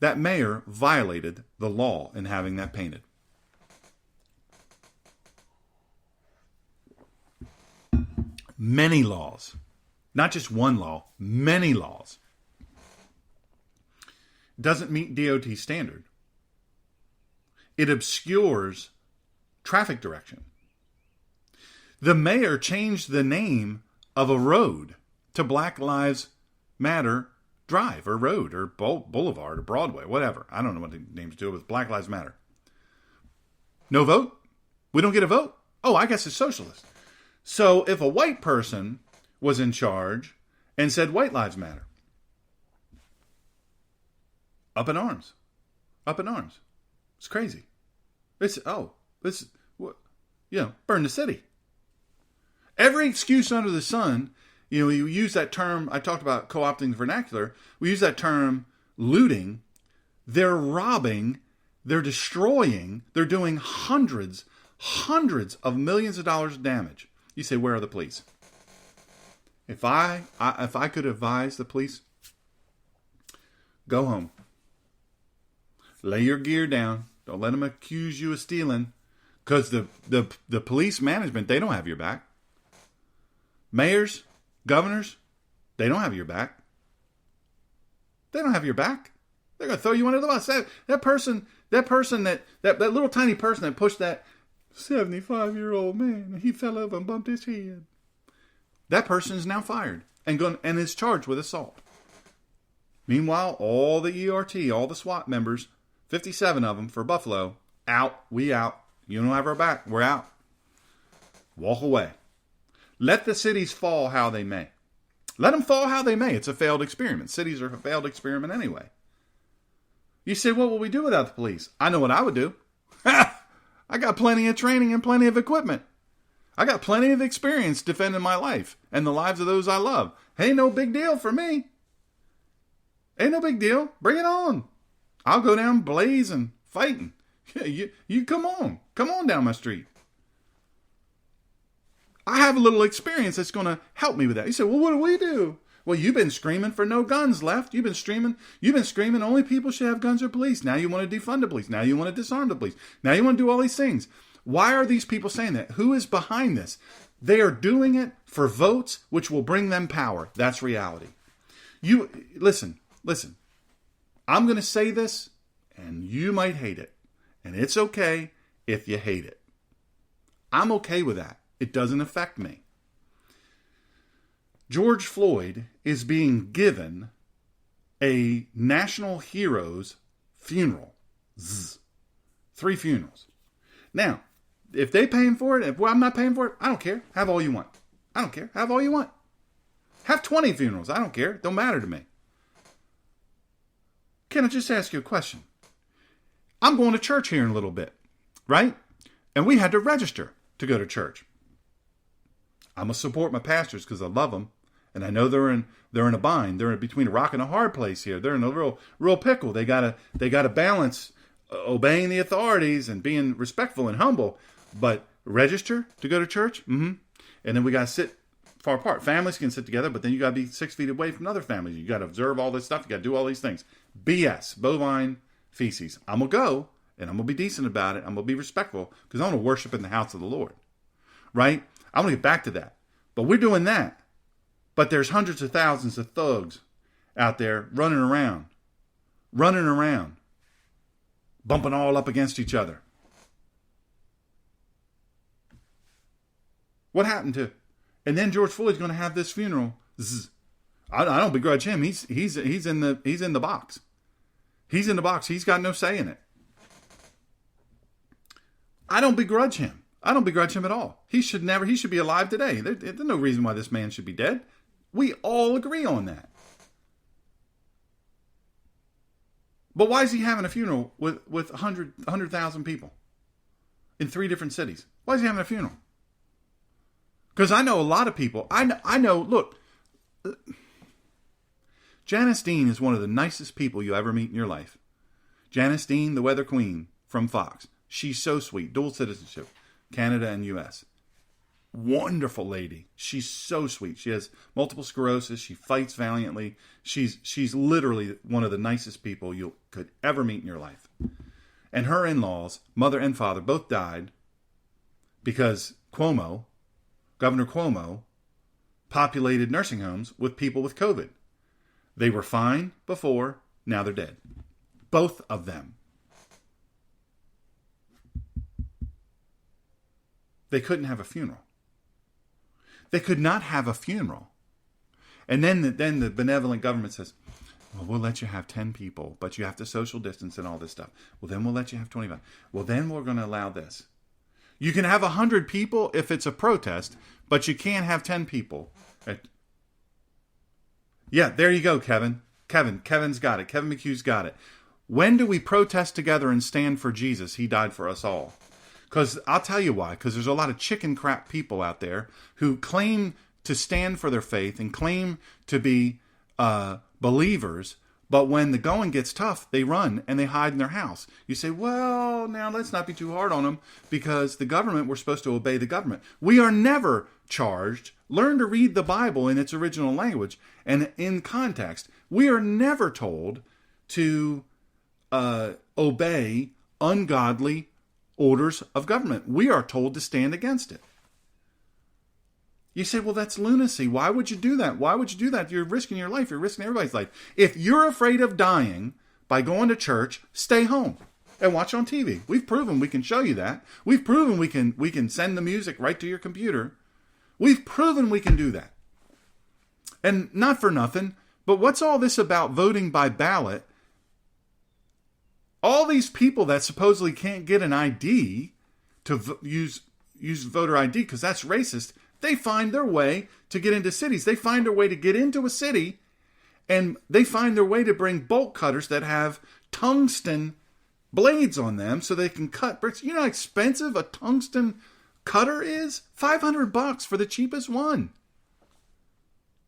that mayor violated the law in having that painted. Many laws, not just one law, many laws. Doesn't meet DOT standard. It obscures traffic direction. The mayor changed the name of a road to Black Lives Matter Drive or Road or Boulevard or Broadway, whatever. I don't know what the names do. It was Black Lives Matter. No vote? We don't get a vote? Oh, I guess it's socialist. So if a white person was in charge and said White Lives Matter, up in arms. Up in arms. It's crazy. Burn the city. Every excuse under the sun, you use that term, I talked about co-opting the vernacular, we use that term looting. They're robbing, they're destroying, they're doing hundreds of millions of dollars of damage. You say, where are the police? If I could advise the police, go home. Lay your gear down. Don't let them accuse you of stealing. Because the police management, they don't have your back. Mayors, governors, they don't have your back. They don't have your back. They're going to throw you under the bus. That little tiny person that pushed that 75-year-old man, he fell over and bumped his head. That person is now fired and is charged with assault. Meanwhile, all the ERT, all the SWAT members, 57 of them for Buffalo, out. We out. You don't have our back. We're out. Walk away. Let the cities fall how they may. Let them fall how they may. It's a failed experiment. Cities are a failed experiment anyway. You say, what will we do without the police? I know what I would do. I got plenty of training and plenty of equipment. I got plenty of experience defending my life and the lives of those I love. Ain't no big deal for me. Ain't no big deal. Bring it on. I'll go down blazing, fighting. You come on. Come on down my street. I have a little experience that's going to help me with that. You say, well, what do we do? Well, you've been screaming for no guns left. You've been screaming only people should have guns or police. Now you want to defund the police. Now you want to disarm the police. Now you want to do all these things. Why are these people saying that? Who is behind this? They are doing it for votes, which will bring them power. That's reality. You listen. I'm going to say this, and you might hate it. And it's okay if you hate it. I'm okay with that. It doesn't affect me. George Floyd is being given a national hero's funeral. 3 funerals. Now, if they paying for it, if I'm not paying for it, I don't care. Have all you want. I don't care. Have all you want. Have 20 funerals. I don't care. It don't matter to me. Can I just ask you a question? I'm going to church here in a little bit, right? And we had to register to go to church. I'm going to support my pastors because I love them. And I know they're in a bind. They're in between a rock and a hard place here. They're in a real pickle. They gotta balance obeying the authorities and being respectful and humble. But register to go to church? And then we got to sit far apart. Families can sit together, but then you got to be 6 feet away from other families. You got to observe all this stuff. You got to do all these things. BS. Bovine feces. I'm going to go And I'm going to be decent about it. I'm going to be respectful because I want to worship in the house of the Lord. Right? I want to get back to that. But we're doing that. But there's hundreds of thousands of thugs out there running around, bumping all up against each other. What happened to? And then George Floyd's going to have this funeral. I don't begrudge him. He's in the box. He's in the box. He's got no say in it. I don't begrudge him. I don't begrudge him at all. He should be alive today. There's no reason why this man should be dead. We all agree on that. But why is he having a funeral with 100,000 people in 3 different cities? Why is he having a funeral? Because I know a lot of people. I know, look, Janice Dean is one of the nicest people you ever meet in your life. Janice Dean, the weather queen from Fox. She's so sweet. Dual citizenship, Canada and U.S. Wonderful lady. She's so sweet. She has multiple sclerosis. She fights valiantly. She's literally one of the nicest people you could ever meet in your life. And her in-laws, mother and father, both died because Governor Cuomo, populated nursing homes with people with COVID. They were fine before, now they're dead. Both of them. They couldn't have a funeral. They could not have a funeral. And then the benevolent government says, well, we'll let you have 10 people, but you have to social distance and all this stuff. Well, then we'll let you have 25. Well, then we're going to allow this. You can have 100 people if it's a protest, but you can't have 10 people. Yeah, there you go, Kevin. Kevin's got it. Kevin McHugh's got it. When do we protest together and stand for Jesus? He died for us all. Because I'll tell you why. Because there's a lot of chicken crap people out there who claim to stand for their faith and claim to be believers, but when the going gets tough, they run and they hide in their house. You say, well, now let's not be too hard on them because the government, we're supposed to obey the government. We are never charged. Learn to read the Bible in its original language and in context. We are never told to obey ungodly orders of government. We are told to stand against it. You say, well, that's lunacy. Why would you do that? Why would you do that? You're risking your life. You're risking everybody's life. If you're afraid of dying by going to church, stay home and watch on TV. We've proven we can show you that. We've proven we can send the music right to your computer. We've proven we can do that. And not for nothing, but what's all this about voting by ballot? All these people that supposedly can't get an ID to use voter ID because that's racist, they find their way to get into cities. They find their way to get into a city, and they find their way to bring bolt cutters that have tungsten blades on them so they can cut bricks. You know how expensive a tungsten cutter is? $500 for the cheapest one.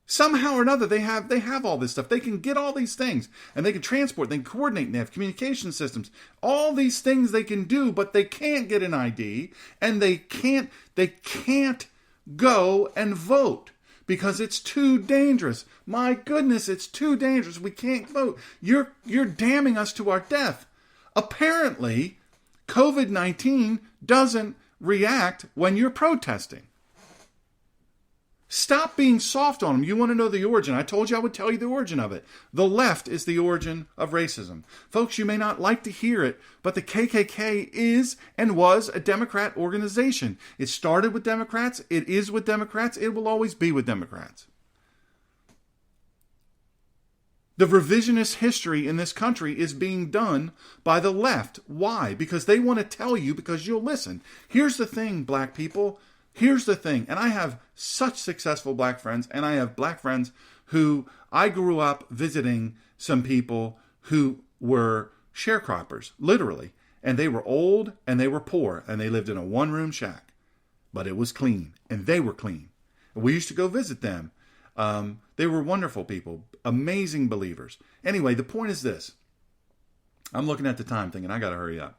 Somehow or another, they have all this stuff. They can get all these things, and they can transport, they can coordinate, and they have communication systems. All these things they can do, but they can't get an ID, and they can't go and vote because it's too dangerous. My goodness, it's too dangerous. We can't vote. You're damning us to our death. Apparently, COVID-19 doesn't react when you're protesting. Stop being soft on them. You want to know the origin. I told you I would tell you the origin of it. The left is the origin of racism. Folks, you may not like to hear it, but the KKK is and was a Democrat organization. It started with Democrats. It is with Democrats. It will always be with Democrats. The revisionist history in this country is being done by the left. Why? Because they want to tell you, because you'll listen. Here's the thing, black people. Here's the thing, and I have such successful black friends, and I have black friends who I grew up visiting some people who were sharecroppers, literally, and they were old and they were poor, and they lived in a one-room shack, but it was clean, and they were clean. And we used to go visit them. They were wonderful people, amazing believers. Anyway, the point is this. I'm looking at the time thinking, I got to hurry up.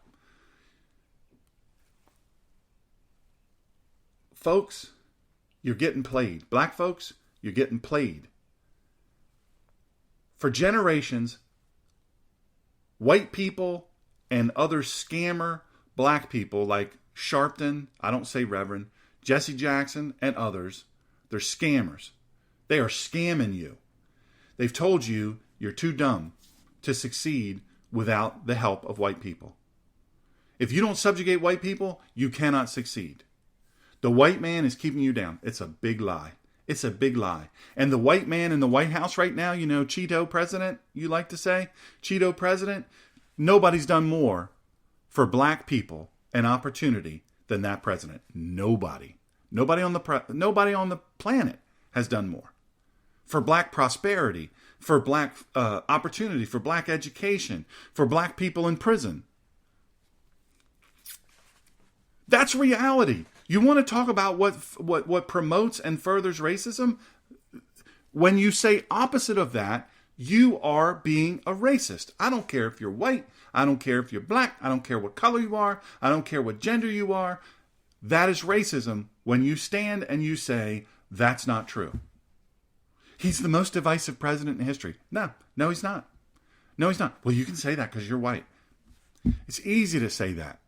Folks, you're getting played. Black folks, you're getting played. For generations, white people and other scammer black people like Sharpton, I don't say Reverend, Jesse Jackson, and others, they're scammers. They are scamming you. They've told you you're too dumb to succeed without the help of white people. If you don't subjugate white people, you cannot succeed. The white man is keeping you down. It's a big lie. It's a big lie. And the white man in the White House right now, Cheeto president, you like to say? Cheeto president? Nobody's done more for black people and opportunity than that president. Nobody. Nobody on the planet has done more. For black prosperity, for black opportunity, for black education, for black people in prison. That's reality. You want to talk about what promotes and furthers racism? When you say opposite of that, you are being a racist. I don't care if you're white. I don't care if you're black. I don't care what color you are. I don't care what gender you are. That is racism when you stand and you say, that's not true. He's the most divisive president in history. No, he's not. No, he's not. Well, you can say that because you're white. It's easy to say that.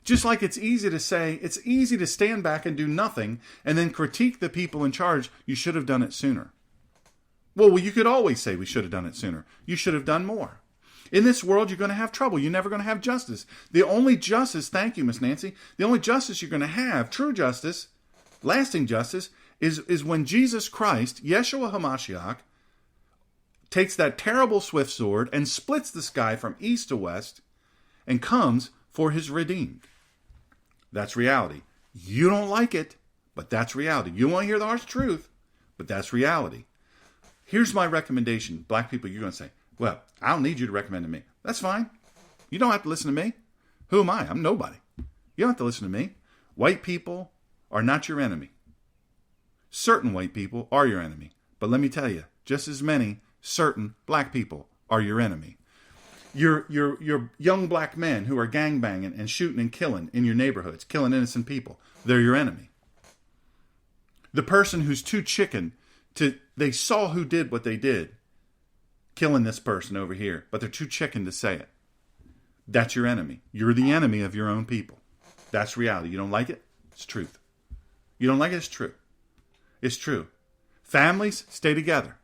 Just like it's easy to stand back and do nothing and then critique the people in charge. You should have done it sooner. Well, you could always say we should have done it sooner. You should have done more. In this world, you're going to have trouble. You're never going to have justice. The only justice, thank you, Miss Nancy, the only justice you're going to have, true justice, lasting justice, is when Jesus Christ, Yeshua HaMashiach, takes that terrible swift sword and splits the sky from east to west and comes for his redeemed. That's reality. You don't like it, but that's reality. You want to hear the harsh truth, but that's reality. Here's my recommendation. Black people, you're going to say, well, I don't need you to recommend to me. That's fine. You don't have to listen to me. Who am I? I'm nobody. You don't have to listen to me. White people are not your enemy. Certain white people are your enemy. But let me tell you, just as many certain black people are your enemy. Your young black men who are gangbanging and shooting and killing in your neighborhoods, killing innocent people, they're your enemy. The person who's too chicken they saw who did what they did, killing this person over here, but they're too chicken to say it. That's your enemy. You're the enemy of your own people. That's reality. You don't like it? It's truth. You don't like it? It's true. It's true. Families, stay together.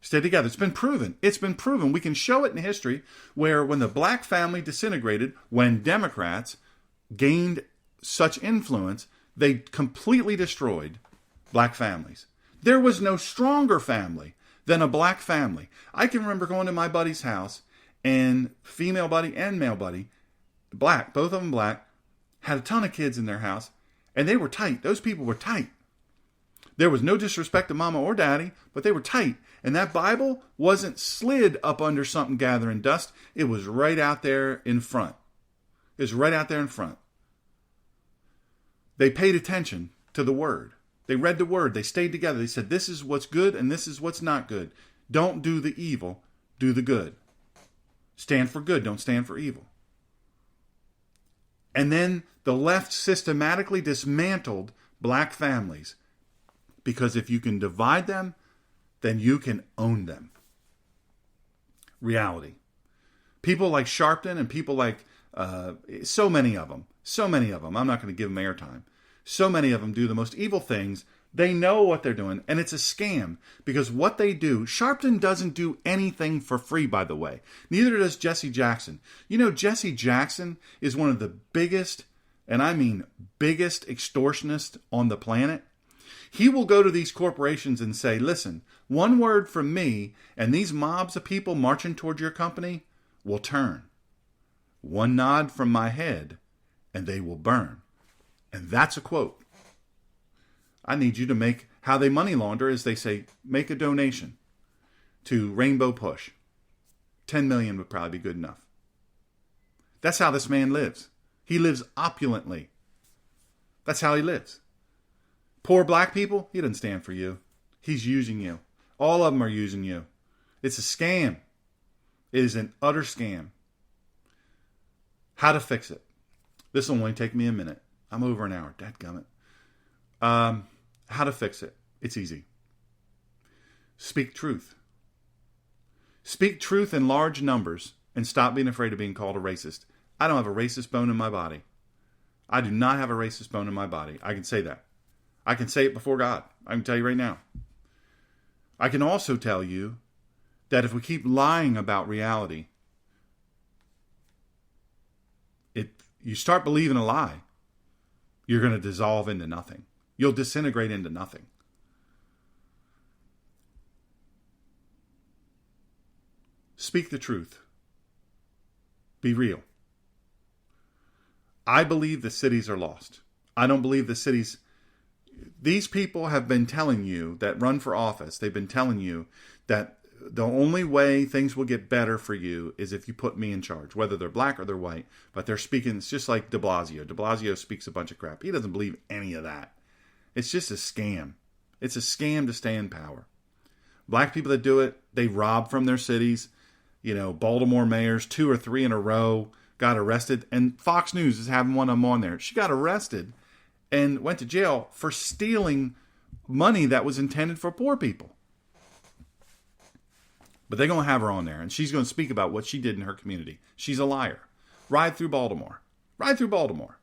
Stay together. It's been proven. It's been proven. We can show it in history where when the black family disintegrated, when Democrats gained such influence, they completely destroyed black families. There was no stronger family than a black family. I can remember going to my buddy's house and female buddy and male buddy, black, both of them black, had a ton of kids in their house and they were tight. Those people were tight. There was no disrespect to mama or daddy, but they were tight. And that Bible wasn't slid up under something gathering dust. It was right out there in front. It was right out there in front. They paid attention to the word. They read the word. They stayed together. They said, this is what's good and this is what's not good. Don't do the evil. Do the good. Stand for good. Don't stand for evil. And then the left systematically dismantled black families. Because if you can divide them, then you can own them. Reality. People like Sharpton and people like so many of them. I'm not going to give them airtime. So many of them do the most evil things. They know what they're doing, and it's a scam because what they do, Sharpton doesn't do anything for free, by the way. Neither does Jesse Jackson. Jesse Jackson is one of the biggest, and I mean biggest extortionists on the planet. He will go to these corporations and say, listen, one word from me, and these mobs of people marching toward your company will turn. One nod from my head, and they will burn. And that's a quote. I need you to make, how they money launder is they say, make a donation to Rainbow Push. 10 million would probably be good enough. That's how this man lives. He lives opulently. That's how he lives. Poor black people, he doesn't stand for you. He's using you. All of them are using you. It's a scam. It is an utter scam. How to fix it. This will only take me a minute. I'm over an hour. Dadgummit. How to fix it. It's easy. Speak truth. Speak truth in large numbers and stop being afraid of being called a racist. I don't have a racist bone in my body. I do not have a racist bone in my body. I can say that. I can say it before God. I can tell you right now. I can also tell you that if we keep lying about reality, you start believing a lie, you're going to dissolve into nothing. You'll disintegrate into nothing. Speak the truth. Be real. I believe the cities are lost. I don't believe the cities... These people have been telling you that run for office, they've been telling you that the only way things will get better for you is if you put me in charge, whether they're black or they're white. But they're speaking, it's just like de Blasio. De Blasio speaks a bunch of crap. He doesn't believe any of that. It's just a scam. It's a scam to stay in power. Black people that do it, they rob from their cities. You know, Baltimore mayors, 2 or 3 in a row, got arrested. And Fox News is having one of them on there. She got arrested and went to jail for stealing money that was intended for poor people. But they're going to have her on there, and she's going to speak about what she did in her community. She's a liar. Ride through Baltimore. Ride through Baltimore.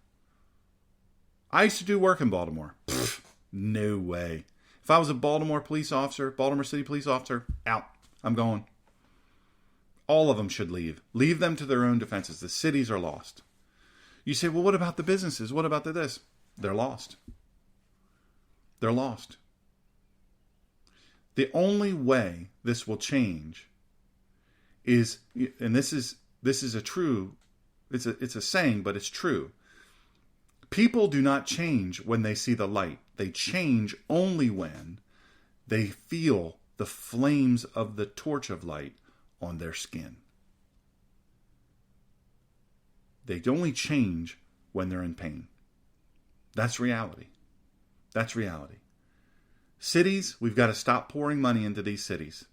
I used to do work in Baltimore. Pfft, no way. If I was a Baltimore police officer, Baltimore City police officer, out. I'm going. All of them should leave. Leave them to their own defenses. The cities are lost. You say, well, what about the businesses? What about this? They're lost. They're lost. The only way this will change is, and this is a true, it's a saying, but it's true. People do not change when they see the light. They change only when they feel the flames of the torch of light on their skin. They only change when they're in pain. That's reality. That's reality. Cities, we've got to stop pouring money into these cities.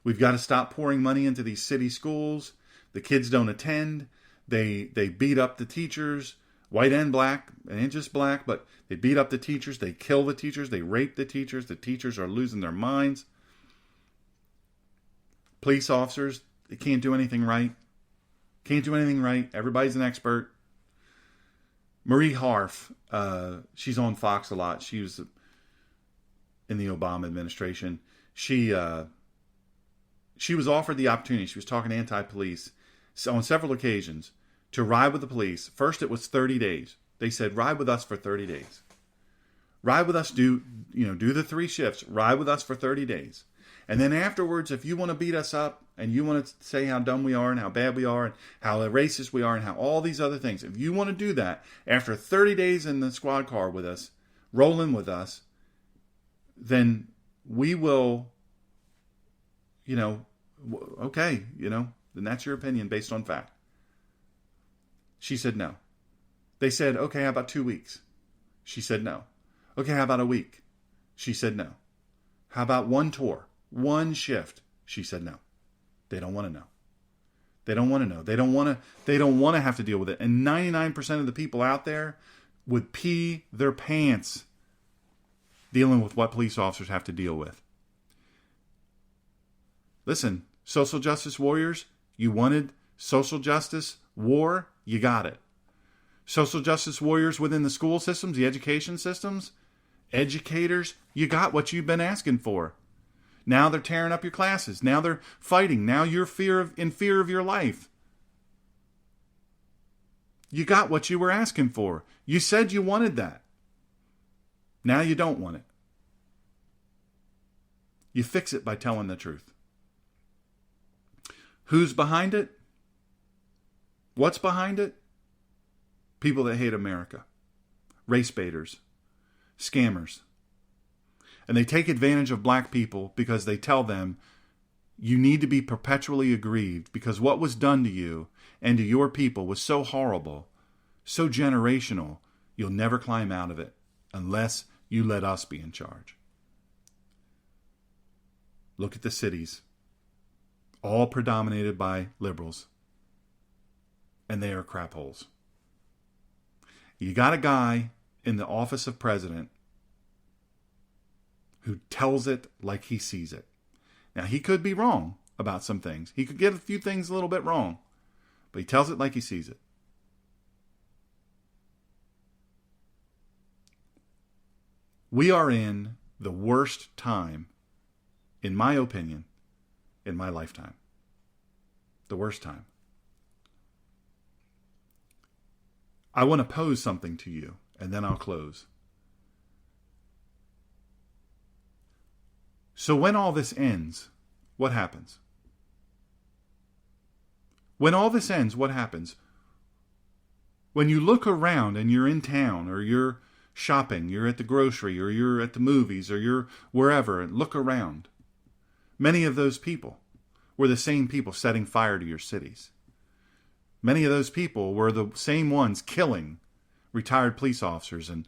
We've got to stop pouring money into these city schools. The kids don't attend. They beat up the teachers, white and black, and ain't just black, but they beat up the teachers. They kill the teachers. They rape the teachers. The teachers are losing their minds. Police officers, they can't do anything right. Can't do anything right. Everybody's an expert. Marie Harf, she's on Fox a lot. She was in the Obama administration. She was offered the opportunity. She was talking anti-police on several occasions to ride with the police. First, it was 30 days. They said, ride with us for 30 days. Ride with us, do the 3 shifts. Ride with us for 30 days. And then afterwards, if you want to beat us up and you want to say how dumb we are and how bad we are and how racist we are and how all these other things, if you want to do that after 30 days in the squad car with us, rolling with us, then we will, okay, then that's your opinion based on fact. She said no. They said, okay, how about 2 weeks? She said no. Okay, how about a week? She said no. How about 1 tour? 1 shift? She said no. They don't want to know. They don't want to know. They don't want to have to deal with it. And 99% of the people out there would pee their pants dealing with what police officers have to deal with. Listen, social justice warriors, you wanted social justice war, you got it. Social justice warriors within the school systems, the education systems, educators, you got what you've been asking for. Now they're tearing up your classes. Now they're fighting. Now you're in fear of your life. You got what you were asking for. You said you wanted that. Now you don't want it. You fix it by telling the truth. Who's behind it? What's behind it? People that hate America. Race baiters. Scammers. And they take advantage of black people because they tell them you need to be perpetually aggrieved because what was done to you and to your people was so horrible, so generational, you'll never climb out of it unless you let us be in charge. Look at the cities, all predominated by liberals, and they are crap holes. You got a guy in the office of president who tells it like he sees it. Now, he could be wrong about some things. He could get a few things a little bit wrong. But he tells it like he sees it. We are in the worst time, in my opinion, in my lifetime. The worst time. I want to pose something to you, and then I'll close. So when all this ends, what happens? When all this ends, what happens? When you look around and you're in town, or you're shopping, you're at the grocery, or you're at the movies, or you're wherever, and look around. Many of those people were the same people setting fire to your cities. Many of those people were the same ones killing retired police officers and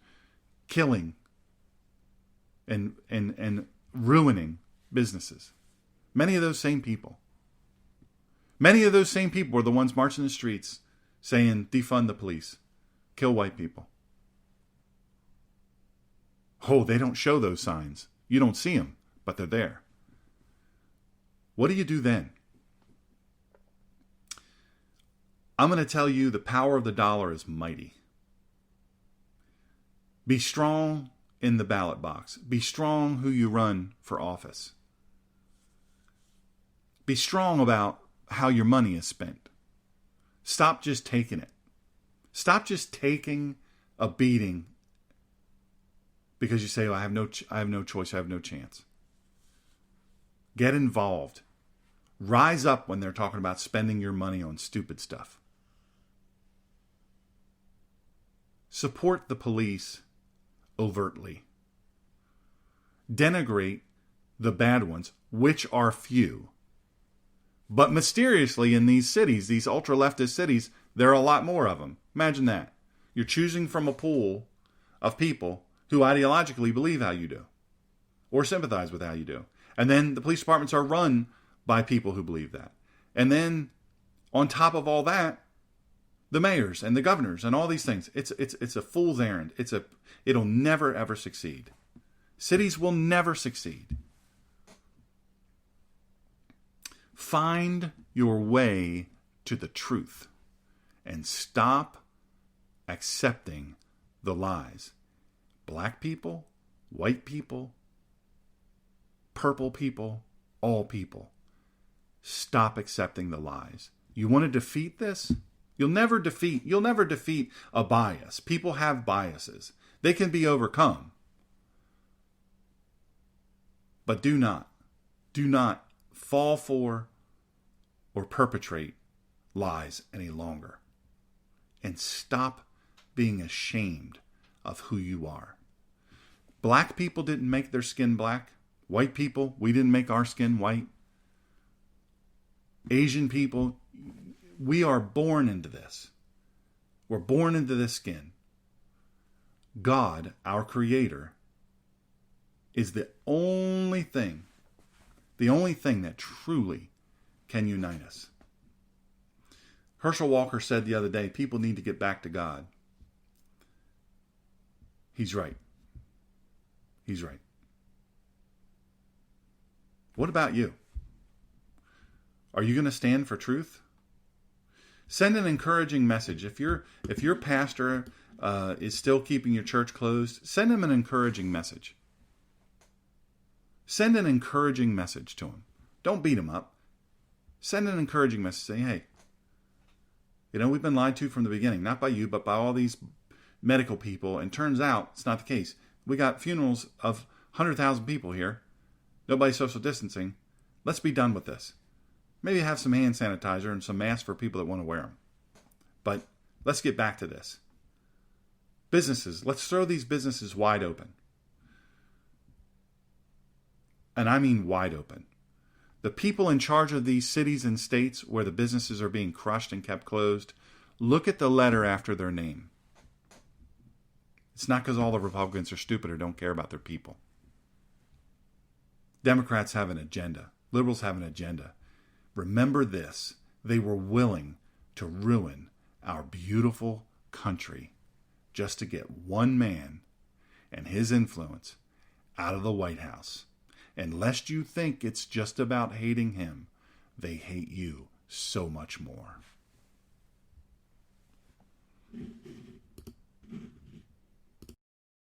killing and ruining businesses. Many of those same people. Many of those same people were the ones marching the streets saying, defund the police, kill white people. Oh, they don't show those signs. You don't see them, but they're there. What do you do then? I'm going to tell you the power of the dollar is mighty. Be strong in the ballot box. Be strong who you run for office. Be strong about how your money is spent. Stop just taking it. Stop just taking a beating because you say, "Oh, I have no choice, I have no chance." Get involved. Rise up when they're talking about spending your money on stupid stuff. Support the police overtly. Denigrate the bad ones, which are few. But mysteriously in these cities, these ultra-leftist cities, there are a lot more of them. Imagine that. You're choosing from a pool of people who ideologically believe how you do or sympathize with how you do. And then the police departments are run by people who believe that. And then on top of all that, the mayors and the governors and all these things. It's a fool's errand. It'll never ever succeed. Cities will never succeed. Find your way to the truth and stop accepting the lies. Black people, white people, purple people, all people. Stop accepting the lies. You want to defeat this? You'll never defeat a bias. People have biases. They can be overcome. But do not fall for or perpetrate lies any longer. And stop being ashamed of who you are. Black people didn't make their skin black. White people, we didn't make our skin white. Asian people, we are born into this. We're born into this skin. God, our Creator, is the only thing that truly can unite us. Herschel Walker said the other day, people need to get back to God. He's right. He's right. What about you? Are you going to stand for truth? Send an encouraging message. If your pastor is still keeping your church closed, send him an encouraging message. Send an encouraging message to him. Don't beat him up. Send an encouraging message saying, hey, we've been lied to from the beginning, not by you, but by all these medical people. And turns out it's not the case. We got funerals of 100,000 people here. Nobody's social distancing. Let's be done with this. Maybe have some hand sanitizer and some masks for people that want to wear them. But let's get back to this. Businesses, let's throw these businesses wide open. And I mean wide open. The people in charge of these cities and states where the businesses are being crushed and kept closed, look at the letter after their name. It's not because all the Republicans are stupid or don't care about their people. Democrats have an agenda. Liberals have an agenda. Remember this. They were willing to ruin our beautiful country just to get one man and his influence out of the White House. And lest you think it's just about hating him, they hate you so much more.